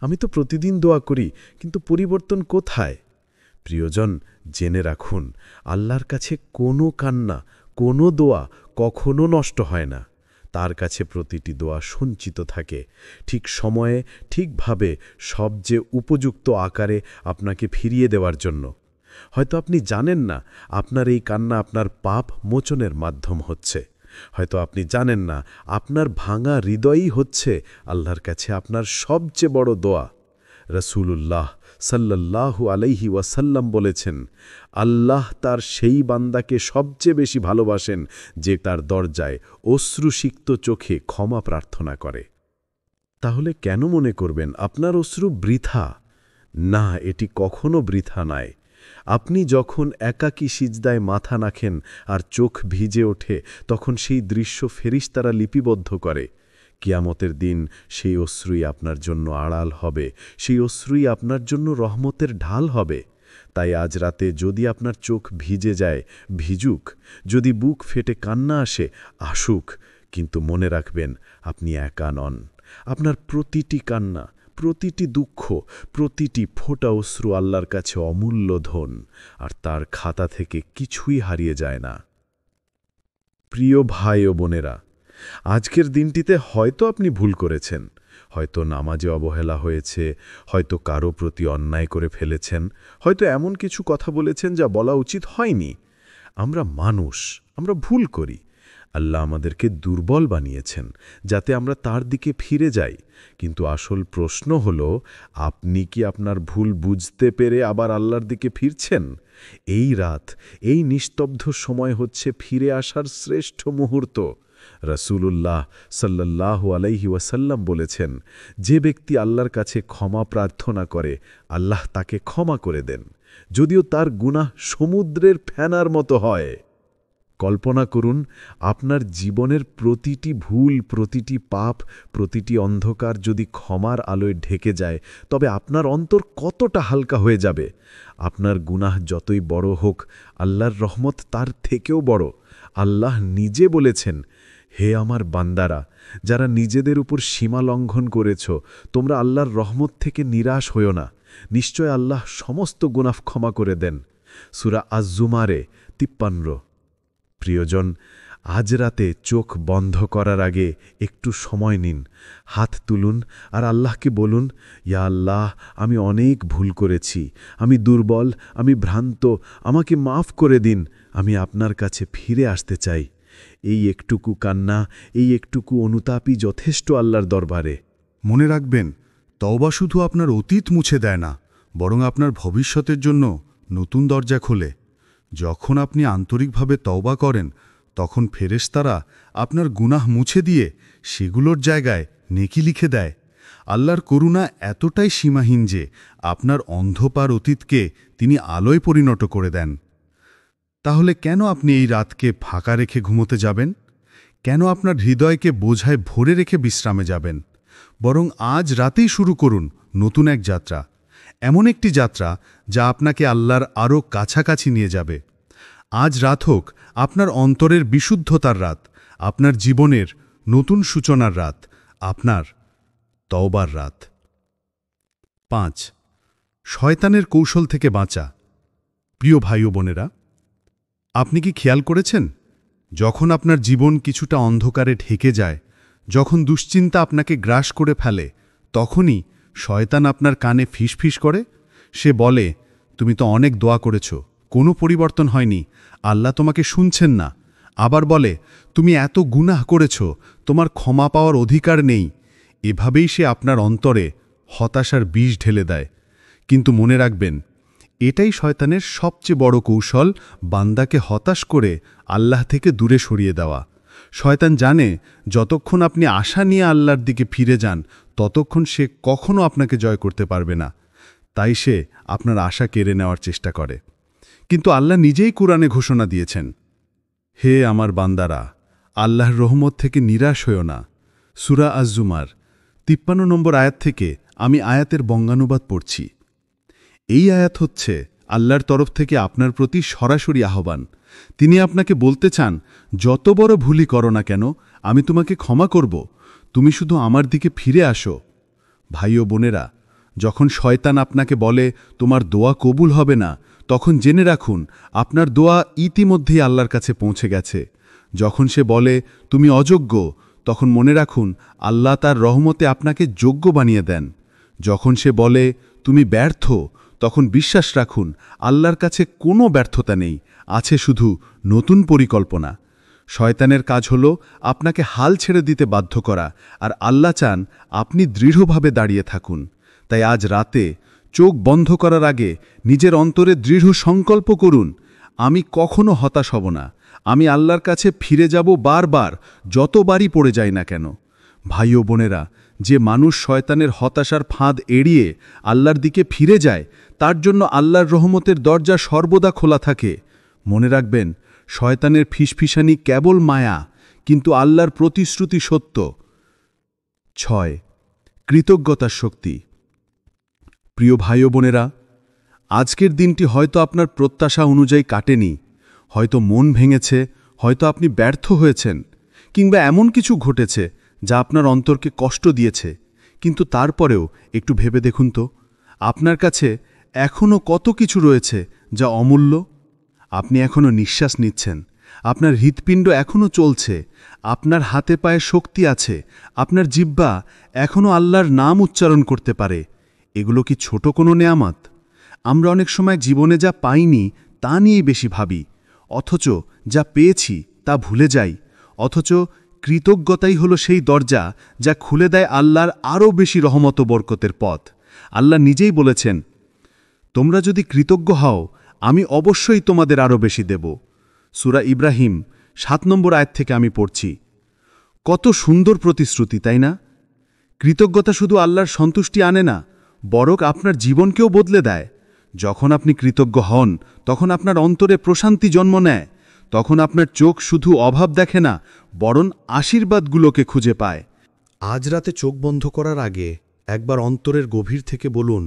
আমি তো প্রতিদিন দোয়া করি, কিন্তু পরিবর্তন কোথায়? প্রিয়জন, জেনে রাখুন, আল্লাহর কাছে কোনো কান্না, কোনো দোয়া কখনো নষ্ট হয় না। তার কাছে প্রতিটি দোয়া সঞ্চিত থাকে, ঠিক সময়ে, ঠিকভাবে, সবচেয়ে উপযুক্ত আকারে আপনাকে ফিরিয়ে দেওয়ার জন্য। হয়তো আপনি জানেন না আপনার এই কান্না আপনার পাপ মোচনের মাধ্যম হচ্ছে। হয়তো আপনি জানেন না আপনার ভাঙা হৃদয়ই হচ্ছে আল্লাহর কাছে আপনার সবচেয়ে বড় দোয়া। রসূলুল্লাহ সাল্লাল্লাহু আলাইহি ওয়াসাল্লাম বলেছেন, আল্লাহ তার সেই বান্দাকে সবচেয়ে বেশি ভালোবাসেন যে তার দরজায় অশ্রুসিক্ত চোখে ক্ষমা প্রার্থনা করে। তাহলে কেন মনে করবেন আপনার অশ্রু বৃথা? না, এটি কখনো বৃথা নয়। আপনি যখন একাকী সিজদায় মাথা রাখেন আর চোখ ভিজে ওঠে, তখন সেই দৃশ্য ফেরেশতারা লিপিবদ্ধ করে। কিয়ামতের দিন সেই অশ্রুই আপনার জন্য আড়াল হবে, সেই অশ্রুই আপনার জন্য রহমতের ঢাল হবে। তাই আজ রাতে যদি আপনার চোখ ভিজে যায়, ভিজুক। যদি বুক ফেটে কান্না আসে, আসুক। কিন্তু মনে রাখবেন, আপনি একা নন। আপনার প্রতিটি কান্না, প্রতিটি দুঃখ, প্রতিটি ফোঁটা অশ্রু আল্লাহর কাছে অমূল্য ধন, আর তার খাতা থেকে কিছুই হারিয়ে যায় না। প্রিয় ভাই ও বোনেরা, আজকের দিনটিতে হয়তো আপনি ভুল করেছেন, হয়তো নামাজে অবহেলা হয়েছে, হয়তো কারো প্রতি অন্যায় করে ফেলেছেন, হয়তো এমন কিছু কথা বলেছেন যা বলা উচিত হয়নি। আমরা মানুষ, আমরা ভুল করি। আল্লাহ আমাদেরকে দুর্বল বানিয়েছেন যাতে আমরা তার দিকে ফিরে যাই। কিন্তু আসল প্রশ্ন হল, আপনি কি আপনার ভুল বুঝতে পেরে আবার আল্লাহর দিকে ফিরছেন? এই রাত, এই নিস্তব্ধ সময় হচ্ছে ফিরে আসার শ্রেষ্ঠ মুহূর্ত। রসূলুল্লাহ সাল্লাল্লাহু আলাইহি ওয়াসাল্লাম বলেছেন, যে ব্যক্তি আল্লাহর কাছে ক্ষমা প্রার্থনা করে, আল্লাহ তাকে ক্ষমা করে দেন, যদিও তার গুনাহ সমুদ্রের ফেনার মতো হয়। কল্পনা করুন, আপনার জীবনের প্রতিটি ভুল, প্রতিটি পাপ, প্রতিটি অন্ধকার যদি ক্ষমার আলোয় ঢেকে যায়, তবে আপনার অন্তর কতটা হালকা হয়ে যাবে। আপনার গুনাহ যতই বড় হোক, আল্লাহর রহমত তার থেকেও বড়। আল্লাহ নিজে বলেছেন, হে আমার বান্দারা, যারা নিজেদের উপর সীমা লঙ্ঘন করেছ, তোমরা আল্লাহর রহমত থেকে নিরাশ হইও না। নিশ্চয় আল্লাহ সমস্ত গুনাহ ক্ষমা করে দেন। সূরা আজ-জুমারে 53। প্রিয়জন, আজ রাতে চোখ বন্ধ করার আগে একটু সময় নিন, হাত তুলুন আর আল্লাহকে বলুন, ইয়া আল্লাহ, আমি অনেক ভুল করেছি, আমি দুর্বল, আমি ভ্রান্ত, আমাকে মাফ করে দিন, আমি আপনার কাছে ফিরে আসতে চাই। এই একটুকু কান্না, এই একটুকু অনুতাপই যথেষ্ট আল্লাহর দরবারে। মনে রাখবেন, তওবা শুধু আপনার অতীত মুছে দেয় না, বরং আপনার ভবিষ্যতের জন্য নতুন দরজা খোলে। যখন আপনি আন্তরিকভাবে তওবা করেন, তখন ফেরেশতারা আপনার গুনাহ মুছে দিয়ে সেগুলোর জায়গায় নেকি লিখে দেয়। আল্লাহর করুণা এতটাই সীমাহীন যে আপনার অন্ধকার অতীতকে তিনি আলোয় পরিণত করে দেন। তাহলে কেন আপনি এই রাতকে ফাঁকা রেখে ঘুমোতে যাবেন? কেন আপনার হৃদয়কে বোঝায় ভরে রেখে বিশ্রামে যাবেন? বরং আজ রাতেই শুরু করুন নতুন এক যাত্রা, এমন একটি যাত্রা যা আপনাকে আল্লাহর আরও কাছাকাছি নিয়ে যাবে। আজ রাত হোক আপনার অন্তরের বিশুদ্ধতার রাত, আপনার জীবনের নতুন সূচনার রাত, আপনার তওবার রাত। 5. শয়তানের কৌশল থেকে বাঁচা। প্রিয় ভাই ও বোনেরা, আপনি কি খেয়াল করেছেন, যখন আপনার জীবন কিছুটা অন্ধকারে ঢেকে যায়, যখন দুশ্চিন্তা আপনাকে গ্রাস করে ফেলে, তখনই শয়তান আপনার কানে ফিসফিস করে। সে বলে, তুমি তো অনেক দোয়া করেছ, কোনো পরিবর্তন হয়নি, আল্লাহ তোমাকে শুনছেন না। আবার বলে, তুমি এত গুনাহ করেছ, তোমার ক্ষমা পাওয়ার অধিকার নেই। এভাবেই সে আপনার অন্তরে হতাশার বিষ ঢেলে দেয়। কিন্তু মনে রাখবেন, এটাই শয়তানের সবচেয়ে বড় কৌশল, বান্দাকে হতাশ করে আল্লাহ থেকে দূরে সরিয়ে দেওয়া। শয়তান জানে, যতক্ষণ আপনি আশা নিয়ে আল্লাহর দিকে ফিরে যান, ততক্ষণ সে কখনো আপনাকে জয় করতে পারবে না। তাই সে আপনার আশা কেড়ে নেওয়ার চেষ্টা করে। কিন্তু আল্লাহ নিজেই কুরআনে ঘোষণা দিয়েছেন, হে আমার বান্দারা, আল্লাহর রহমত থেকে নিরাশ হইও না। সূরা আজ-জুমার 53 নম্বর আয়াত থেকে আমি আয়াতের বঙ্গানুবাদ পড়ছি। এই আয়াত হচ্ছে আল্লাহর তরফ থেকে আপনার প্রতি সরাসরি আহ্বান। তিনি আপনাকে বলতে চান, যত বড় ভুলই করো না কেন, আমি তোমাকে ক্ষমা করব, তুমি শুধু আমার দিকে ফিরে আসো। ভাই ও বোনেরা, যখন শয়তান আপনাকে বলে তোমার দোয়া কবুল হবে না, তখন জেনে রাখুন আপনার দোয়া ইতিমধ্যেই আল্লাহর কাছে পৌঁছে গেছে। যখন সে বলে তুমি অযোগ্য, তখন মনে রাখুন আল্লাহ তার রহমতে আপনাকে যোগ্য বানিয়ে দেন। যখন সে বলে তুমি ব্যর্থ, তখন বিশ্বাস রাখুন আল্লাহর কাছে কোনো ব্যর্থতা নেই, আছে শুধু নতুন পরিকল্পনা। শয়তানের কাজ হল আপনাকে হাল ছেড়ে দিতে বাধ্য করা, আর আল্লাহ চান আপনি দৃঢ়ভাবে দাঁড়িয়ে থাকুন। তাই আজ রাতে চোখ বন্ধ করার আগে নিজের অন্তরে দৃঢ় সংকল্প করুন, আমি কখনো হতাশ হব না, আমি আল্লাহর কাছে ফিরে যাব বারবার, যতবারই পড়ে যাই না কেন। ভাই ও বোনেরা, যে মানুষ শয়তানের হতাশার ফাঁদ এড়িয়ে আল্লাহর দিকে ফিরে যায়, তার জন্য আল্লাহর রহমতের দরজা সর্বদা খোলা থাকে। মনে রাখবেন, শয়তানের ফিসফিসানি কেবল মায়া, কিন্তু আল্লাহর প্রতিশ্রুতি সত্য। 6. কৃতজ্ঞতার শক্তি। প্রিয় ভাই ও বোনেরা, আজকের দিনটি হয়তো আপনার প্রত্যাশা অনুযায়ী কাটেনি, হয়তো মন ভেঙেছে, হয়তো আপনি ব্যর্থ হয়েছেন, কিংবা এমন কিছু ঘটেছে যা আপনার অন্তরকে কষ্ট দিয়েছে। কিন্তু তারপরেও একটু ভেবে দেখুন তো, আপনার কাছে এখনও কত কিছু রয়েছে যা অমূল্য। আপনি এখনও নিঃশ্বাস নিচ্ছেন, আপনার হৃৎপিণ্ড এখনও চলছে, আপনার হাতে পায়ে শক্তি আছে, আপনার জিহ্বা এখনও আল্লাহর নাম উচ্চারণ করতে পারে। এগুলো কি ছোট কোনো নেয়ামত? আমরা অনেক সময় জীবনে যা পাইনি তা নিয়েই বেশি ভাবি, অথচ যা পেয়েছি তা ভুলে যাই। অথচ কৃতজ্ঞতাই হলো সেই দরজা যা খুলে দেয় আল্লাহর আরও বেশি রহমত ও বরকতের পথ। আল্লাহ নিজেই বলেছেন, তোমরা যদি কৃতজ্ঞ হও আমি অবশ্যই তোমাদের আরও বেশি দেব। সূরা ইব্রাহিম 7 নম্বর আয়াত থেকে আমি পড়ছি। কত সুন্দর প্রতিশ্রুতি, তাই না? কৃতজ্ঞতা শুধু আল্লাহর সন্তুষ্টি আনে না, বরং আপনার জীবনকেও বদলে দেয়। যখন আপনি কৃতজ্ঞ হন, তখন আপনার অন্তরে প্রশান্তি জন্ম নেয়। তখন আপনার চোখ শুধু অভাব দেখে না, বরং আশীর্বাদগুলোকে খুঁজে পায়। আজ রাতে চোখ বন্ধ করার আগে একবার অন্তরের গভীর থেকে বলুন,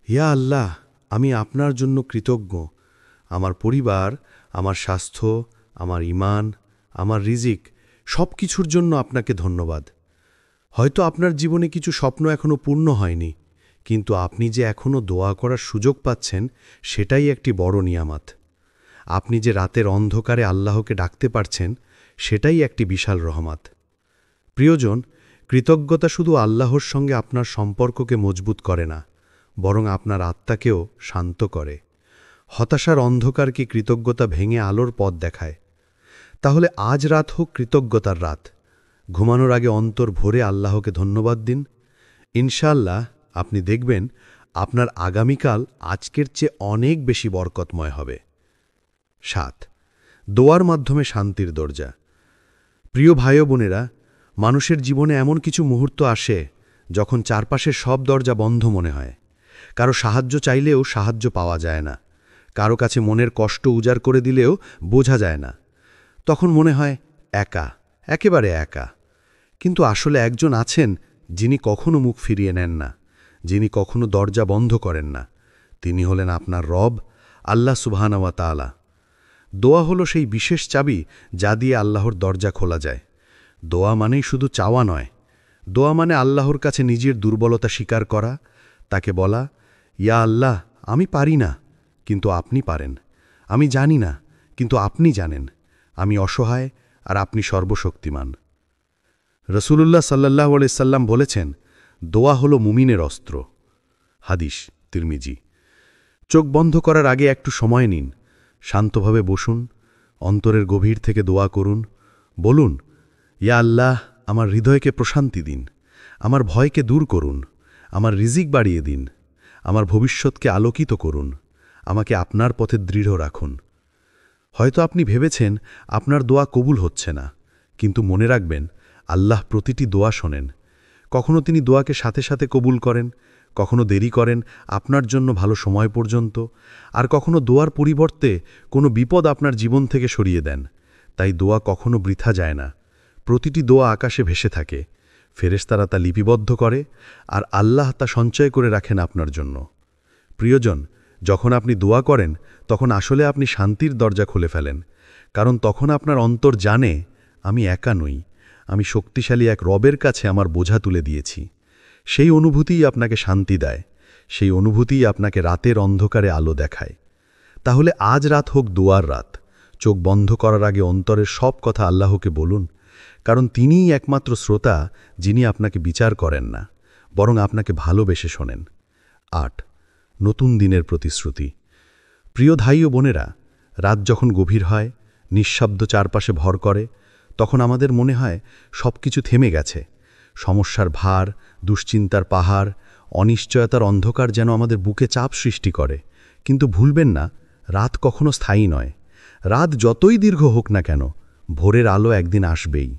ইয়া আল্লাহ, আমি আপনার জন্য কৃতজ্ঞ। আমার পরিবার, আমার স্বাস্থ্য, আমার ঈমান, আমার রিজিক, সব কিছুর জন্য আপনাকে ধন্যবাদ। হয়তো আপনার জীবনে কিছু স্বপ্ন এখনও পূর্ণ হয়নি, কিন্তু আপনি যে এখনও দোয়া করার সুযোগ পাচ্ছেন, সেটাই একটি বড় নিয়ামত। আপনি যে রাতের অন্ধকারে আল্লাহকে ডাকতে পারছেন, সেটাই একটি বিশাল রহমত। প্রিয়জন, কৃতজ্ঞতা শুধু আল্লাহর সঙ্গে আপনার সম্পর্ককে মজবুত করে না, বরং আপনার আত্মাকেও শান্ত করে। হতাশার অন্ধকারকে কৃতজ্ঞতা ভেঙে আলোর পথ দেখায়। তাহলে আজ রাত হোক কৃতজ্ঞতার রাত। ঘুমানোর আগে অন্তর ভরে আল্লাহকে ধন্যবাদ দিন। ইনশাআল্লাহ আপনি দেখবেন আপনার আগামীকাল আজকের চেয়ে অনেক বেশি বরকতময় হবে। 7. দোয়ার মাধ্যমে শান্তির দরজা। প্রিয় ভাই ও বোনেরা, মানুষের জীবনে এমন কিছু মুহূর্ত আসে যখন চারপাশের সব দরজা বন্ধ মনে হয়। কারো সাহায্য চাইলেও সাহায্য পাওয়া যায় না, কারো কাছে মনের কষ্ট উজাড় করে দিলেও বোঝা যায় না। তখন মনে হয় একা, একেবারে একা। কিন্তু আসলে একজন আছেন যিনি কখনো মুখ ফিরিয়ে নেন না, যিনি কখনো দরজা বন্ধ করেন না। তিনি হলেন আপনার রব, আল্লাহ সুবহানাহু ওয়া তাআলা। দোয়া হলো সেই বিশেষ চাবি যা দিয়ে আল্লাহর দরজা খোলা যায়। দোয়া মানেই শুধু চাওয়া নয়, দোয়া মানে আল্লাহর কাছে নিজের দুর্বলতা স্বীকার করা, তাকে বলা, ইয়া আল্লাহ, আমি পারি না, কিন্তু আপনি পারেন। আমি জানি না, কিন্তু আপনি জানেন। আমি অসহায়, আর আপনি সর্বশক্তিমান। রাসূলুল্লাহ সাল্লাল্লাহু আলাইহি সাল্লাম বলেছেন, দোয়া হলো মুমিনের অস্ত্র। হাদিস তিরমিজি। চোখ বন্ধ করার আগে একটু সময় নিন, শান্তভাবে বসুন, অন্তরের গভীর থেকে দোয়া করুন। বলুন, ইয়া আল্লাহ, আমার হৃদয়কে প্রশান্তি দিন, আমার ভয়কে দূর করুন, আমার রিজিক বাড়িয়ে দিন, আমার ভবিষ্যৎকে আলোকিত করুন, আমাকে আপনার পথে দৃঢ় রাখুন। হয়তো আপনি ভেবেছেন আপনার দোয়া কবুল হচ্ছে না, কিন্তু মনে রাখবেন, আল্লাহ প্রতিটি দোয়া শোনেন। কখনো তিনি দোয়াকে সাথে সাথে কবুল করেন, কখনো দেরি করেন আপনার জন্য ভালো সময় পর্যন্ত, আর কখনো দোয়ার পরিবর্তে কোনো বিপদ আপনার জীবন থেকে সরিয়ে দেন। তাই দোয়া কখনো বৃথা যায় না। প্রতিটি দোয়া আকাশে ভেসে থাকে, ফেরেশতারা তা লিপিবদ্ধ করে, আর আল্লাহ তা সঞ্চয় করে রাখেন আপনার জন্য। প্রিয়জন, যখন আপনি দোয়া করেন, তখন আসলে আপনি শান্তির দরজা খুলে ফেলেন। কারণ তখন আপনার অন্তর জানে, আমি একা নই, আমি শক্তিশালী এক রবের কাছে আমার বোঝা তুলে দিয়েছি। সেই অনুভূতিই আপনাকে শান্তি দেয়, সেই অনুভূতিই আপনাকে রাতের অন্ধকারে আলো দেখায়। তাহলে আজ রাত হোক দোয়ার রাত। চোখ বন্ধ করার আগে অন্তরের সব কথা আল্লাহকে বলুন, কারণ তিনিই একমাত্র শ্রোতা যিনি আপনাকে বিচার করেন না, বরং আপনাকে ভালোবেসে শোনেন। 8. নতুন দিনের প্রতিশ্রুতি। প্রিয় ভাই ও বোনেরা, রাত যখন গভীর হয়, নিঃশব্দ চারপাশে ভর করে, তখন আমাদের মনে হয় সব কিছু থেমে গেছে। সমস্যার ভার, দুশ্চিন্তার পাহাড়, অনিশ্চয়তার অন্ধকার যেন আমাদের বুকে চাপ সৃষ্টি করে। কিন্তু ভুলবেন না, রাত কখনো স্থায়ী নয়। রাত যতই দীর্ঘ হোক না কেন, ভোরের আলো একদিন আসবেই।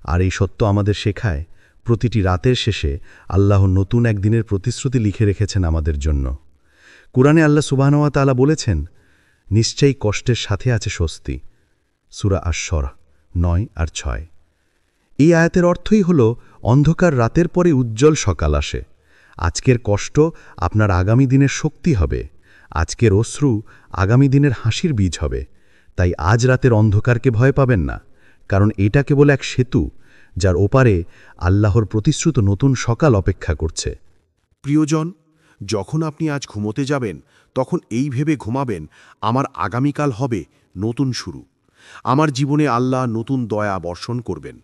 আর এই সত্য আমাদের শেখায়, প্রতিটি রাতের শেষে আল্লাহ নতুন একদিনের প্রতিশ্রুতি লিখে রেখেছেন আমাদের জন্য। কুরআনে আল্লাহ সুবহানাহু ওয়া তাআলা বলেছেন, নিশ্চয়ই কষ্টের সাথে আছে স্বস্তি। সূরা আশ-শরা 9 আর 6। এই আয়াতের অর্থই হল, অন্ধকার রাতের পরে উজ্জ্বল সকাল আসে। আজকের কষ্ট আপনার আগামী দিনের শক্তি হবে। আজকের অশ্রু আগামী দিনের হাসির বীজ হবে। তাই আজ রাতের অন্ধকারকে ভয় পাবেন না, কারণ এটা কেবল এক সেতু, যার ওপারে আল্লাহর প্রতিশ্রুত নতুন সকাল অপেক্ষা করছে। প্রিয়জন, যখন আপনি আজ ঘুমোতে যাবেন, তখন এই ভেবে ঘুমাবেন, আমার আগামীকাল হবে নতুন শুরু। আমার জীবনে আল্লাহ নতুন দয়া বর্ষণ করবেন।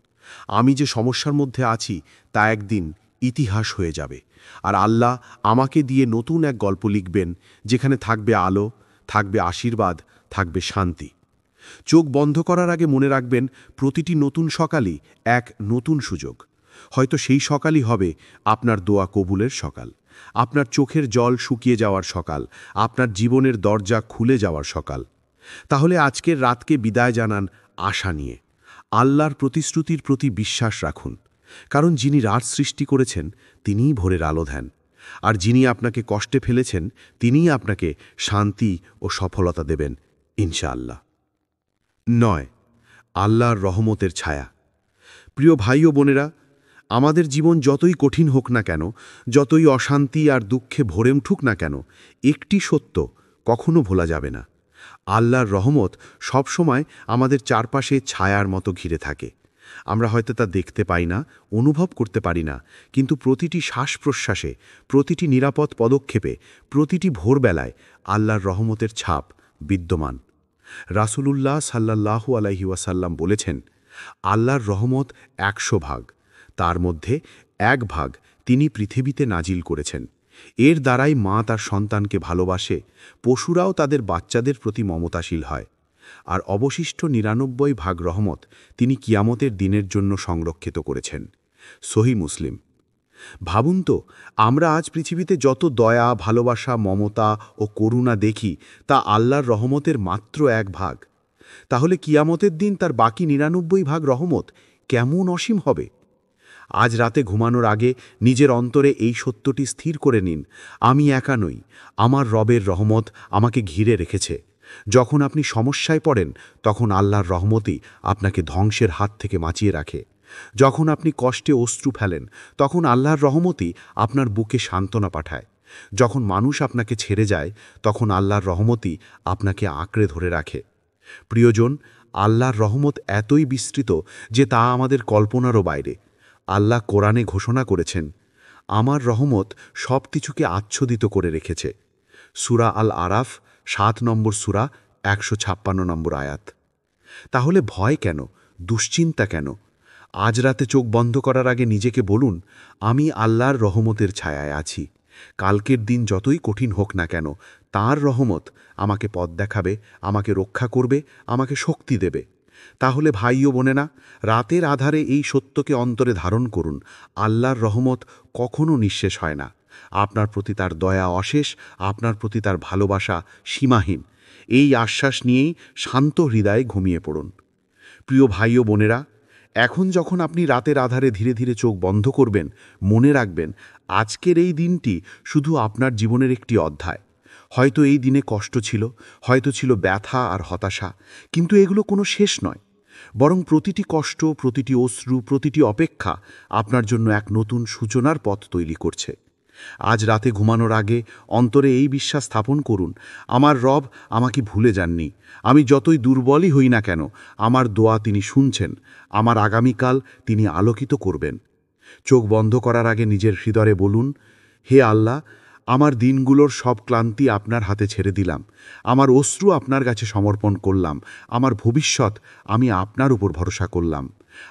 আমি যে সমস্যার মধ্যে আছি তা একদিন ইতিহাস হয়ে যাবে। আর আল্লাহ আমাকে দিয়ে নতুন এক গল্প লিখবেন, যেখানে থাকবে আলো, থাকবে আশীর্বাদ, থাকবে শান্তি। চোখ বন্ধ করার আগে মনে রাখবেন, প্রতিটি নতুন সকালই এক নতুন সুযোগ। হয়তো সেই সকালই হবে আপনার দোয়া কবুলের সকাল, আপনার চোখের জল শুকিয়ে যাওয়ার সকাল, আপনার জীবনের দরজা খুলে যাওয়ার সকাল। তাহলে আজকের রাতকে বিদায় জানান আশা নিয়ে। আল্লাহর প্রতিশ্রুতির প্রতি বিশ্বাস রাখুন, কারণ যিনি রাত সৃষ্টি করেছেন তিনিই ভোরের আলো দেন। আর যিনি আপনাকে কষ্টে ফেলেছেন তিনিই আপনাকে শান্তি ও সফলতা দেবেন ইনশাআল্লাহ। 9, আল্লাহর রহমতের ছায়া। প্রিয় ভাই ও বোনেরা, আমাদের জীবন যতই কঠিন হোক না কেন, যতই অশান্তি আর দুঃখে ভরে উঠুক না কেন, একটি সত্য কখনো ভোলা যাবে না। আল্লাহর রহমত সবসময় আমাদের চারপাশে ছায়ার মতো ঘিরে থাকে। আমরা হয়তো তা দেখতে পাই না, অনুভব করতে পারি না, কিন্তু প্রতিটি শ্বাস প্রশ্বাসে, প্রতিটি নিরাপদ পদক্ষেপে, প্রতিটি ভোরবেলায় আল্লাহর রহমতের ছাপ বিদ্যমান। রাসূলুল্লাহ সাল্লাল্লাহু আলাইহি ওয়াসাল্লাম বলেছেন, আল্লাহর রহমত 100 ভাগ, তার মধ্যে 1 ভাগ তিনি পৃথিবীতে নাজিল করেছেন। এর দ্বারাই মা তার সন্তানকে ভালোবাসে, পশুরাও তাদের বাচ্চাদের প্রতি মমতাশীল হয়। আর অবশিষ্ট 99 ভাগ রহমত তিনি কিয়ামতের দিনের জন্য সংরক্ষিত করেছেন। সহিহ মুসলিম। ভাবুন তো, আমরা আজ পৃথিবীতে যত দয়া, ভালোবাসা, মমতা ও করুণা দেখি, তা আল্লাহর রহমতের মাত্র 1 ভাগ। তাহলে কিয়ামতের দিন তার বাকি 99 ভাগ রহমত কেমন অসীম হবে। আজ রাতে ঘুমানোর আগে নিজের অন্তরে এই সত্যটি স্থির করে নিন, আমি একা নই, আমার রবের রহমত আমাকে ঘিরে রেখেছে। যখন আপনি সমস্যায় পড়েন, তখন আল্লাহর রহমতই আপনাকে ধ্বংসের হাত থেকে বাঁচিয়ে রাখে। যখন আপনি কষ্টে অশ্রু ফেলেন, তখন আল্লাহর রহমতই আপনার বুকে সান্ত্বনা পাঠায়। যখন মানুষ আপনাকে ছেড়ে যায়, তখন আল্লাহর রহমতই আপনাকে আঁকড়ে ধরে রাখে। প্রিয়জন, আল্লাহর রহমত এতই বিস্তৃত যে তা আমাদের কল্পনারও বাইরে। আল্লাহ কোরআনে ঘোষণা করেছেন, আমার রহমত সব কিছুকে আচ্ছাদিত করে রেখেছে। সূরা আল আরাফ 7 নম্বর সূরা 156 নম্বর আয়াত। তাহলে ভয় কেন, দুশ্চিন্তা কেন? আজ রাতে চোখ বন্ধ করার আগে নিজেকে বলুন, আমি আল্লাহর রহমতের ছায়ায় আছি। কালকের দিন যতই কঠিন হোক না কেন, তাঁর রহমত আমাকে পথ দেখাবে, আমাকে রক্ষা করবে, আমাকে শক্তি দেবে। তাহলে ভাই ও বোনেরা, রাতের আধারে এই সত্যকে অন্তরে ধারণ করুন, আল্লাহর রহমত কখনো নিঃশেষ হয় না। আপনার প্রতি তার দয়া অশেষ, আপনার প্রতি তার ভালোবাসা সীমাহীন। এই আশ্বাস নিয়েই শান্ত হৃদয়ে ঘুমিয়ে পড়ুন। প্রিয় ভাই ও বোনেরা, এখন যখন আপনি রাতের আধারে ধীরে ধীরে চোখ বন্ধ করবেন, মনে রাখবেন, আজকের এই দিনটি শুধু আপনার জীবনের একটি অধ্যায়। হয়তো এই দিনে কষ্ট ছিল, হয়তো ছিল ব্যথা আর হতাশা, কিন্তু এগুলো কোনো শেষ নয়। বরং প্রতিটি কষ্ট, প্রতিটি অশ্রু, প্রতিটি অপেক্ষা আপনার জন্য এক নতুন সূচনার পথ তৈরি করছে। আজ রাতে ঘুমানোর আগে অন্তরে এই বিশ্বাস স্থাপন করুন, আমার রব আমাকে ভুলে যাননি। আমি যতই দুর্বলই হই না কেন, আমার দোয়া তিনি শুনছেন, আমার আগামীকাল তিনি আলোকিত করবেন। চোখ বন্ধ করার আগে নিজের হৃদয়ে বলুন, হে আল্লাহ, আমার দিনগুলোর সব ক্লান্তি আপনার হাতে ছেড়ে দিলাম, আমার অশ্রু আপনার কাছে সমর্পণ করলাম, আমার ভবিষ্যৎ আমি আপনার উপর ভরসা করলাম।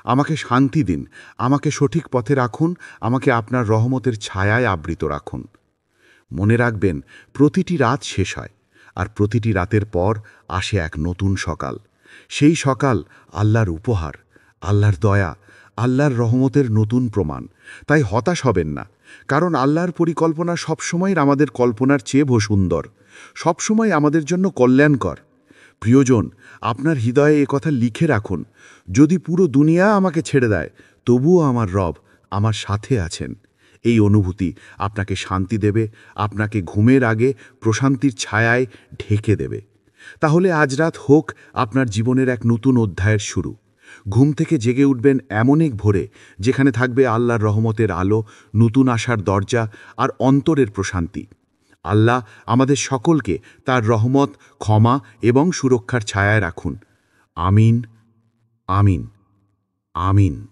আমাকে শান্তি দিন, আমাকে সঠিক পথে রাখুন, আমাকে আপনার রহমতের ছায়ায় আবৃত রাখুন। মনে রাখবেন, প্রতিটি রাত শেষ হয়, আর প্রতিটি রাতের পর আসে এক নতুন সকাল। সেই সকাল আল্লাহর উপহার, আল্লাহর দয়া, আল্লাহর রহমতের নতুন প্রমাণ। তাই হতাশ হবেন না, কারণ আল্লাহর পরিকল্পনা সবসময় আমাদের কল্পনার চেয়ে সুন্দর, সবসময় আমাদের জন্য কল্যাণকর। প্রিয়জন, আপনার হৃদয়ে কথা লিখে রাখুন, যদি পুরো দুনিয়া আমাকে ছেড়ে দেয়, তবুও আমার রব আমার সাথে আছেন। এই অনুভূতি আপনাকে শান্তি দেবে, আপনাকে ঘুমের আগে প্রশান্তির ছায়ায় ঢেকে দেবে। তাহলে আজ রাত হোক আপনার জীবনের এক নতুন অধ্যায়ের শুরু। ঘুম থেকে জেগে উঠবেন এমন এক ভোরে, যেখানে থাকবে আল্লাহর রহমতের আলো, নতুন আশার দরজা আর অন্তরের প্রশান্তি। আল্লাহ আমাদের সকলকে তার রহমত, ক্ষমা এবং সুরক্ষার ছায়ায় রাখুন। আমিন, আমিন, আমিন।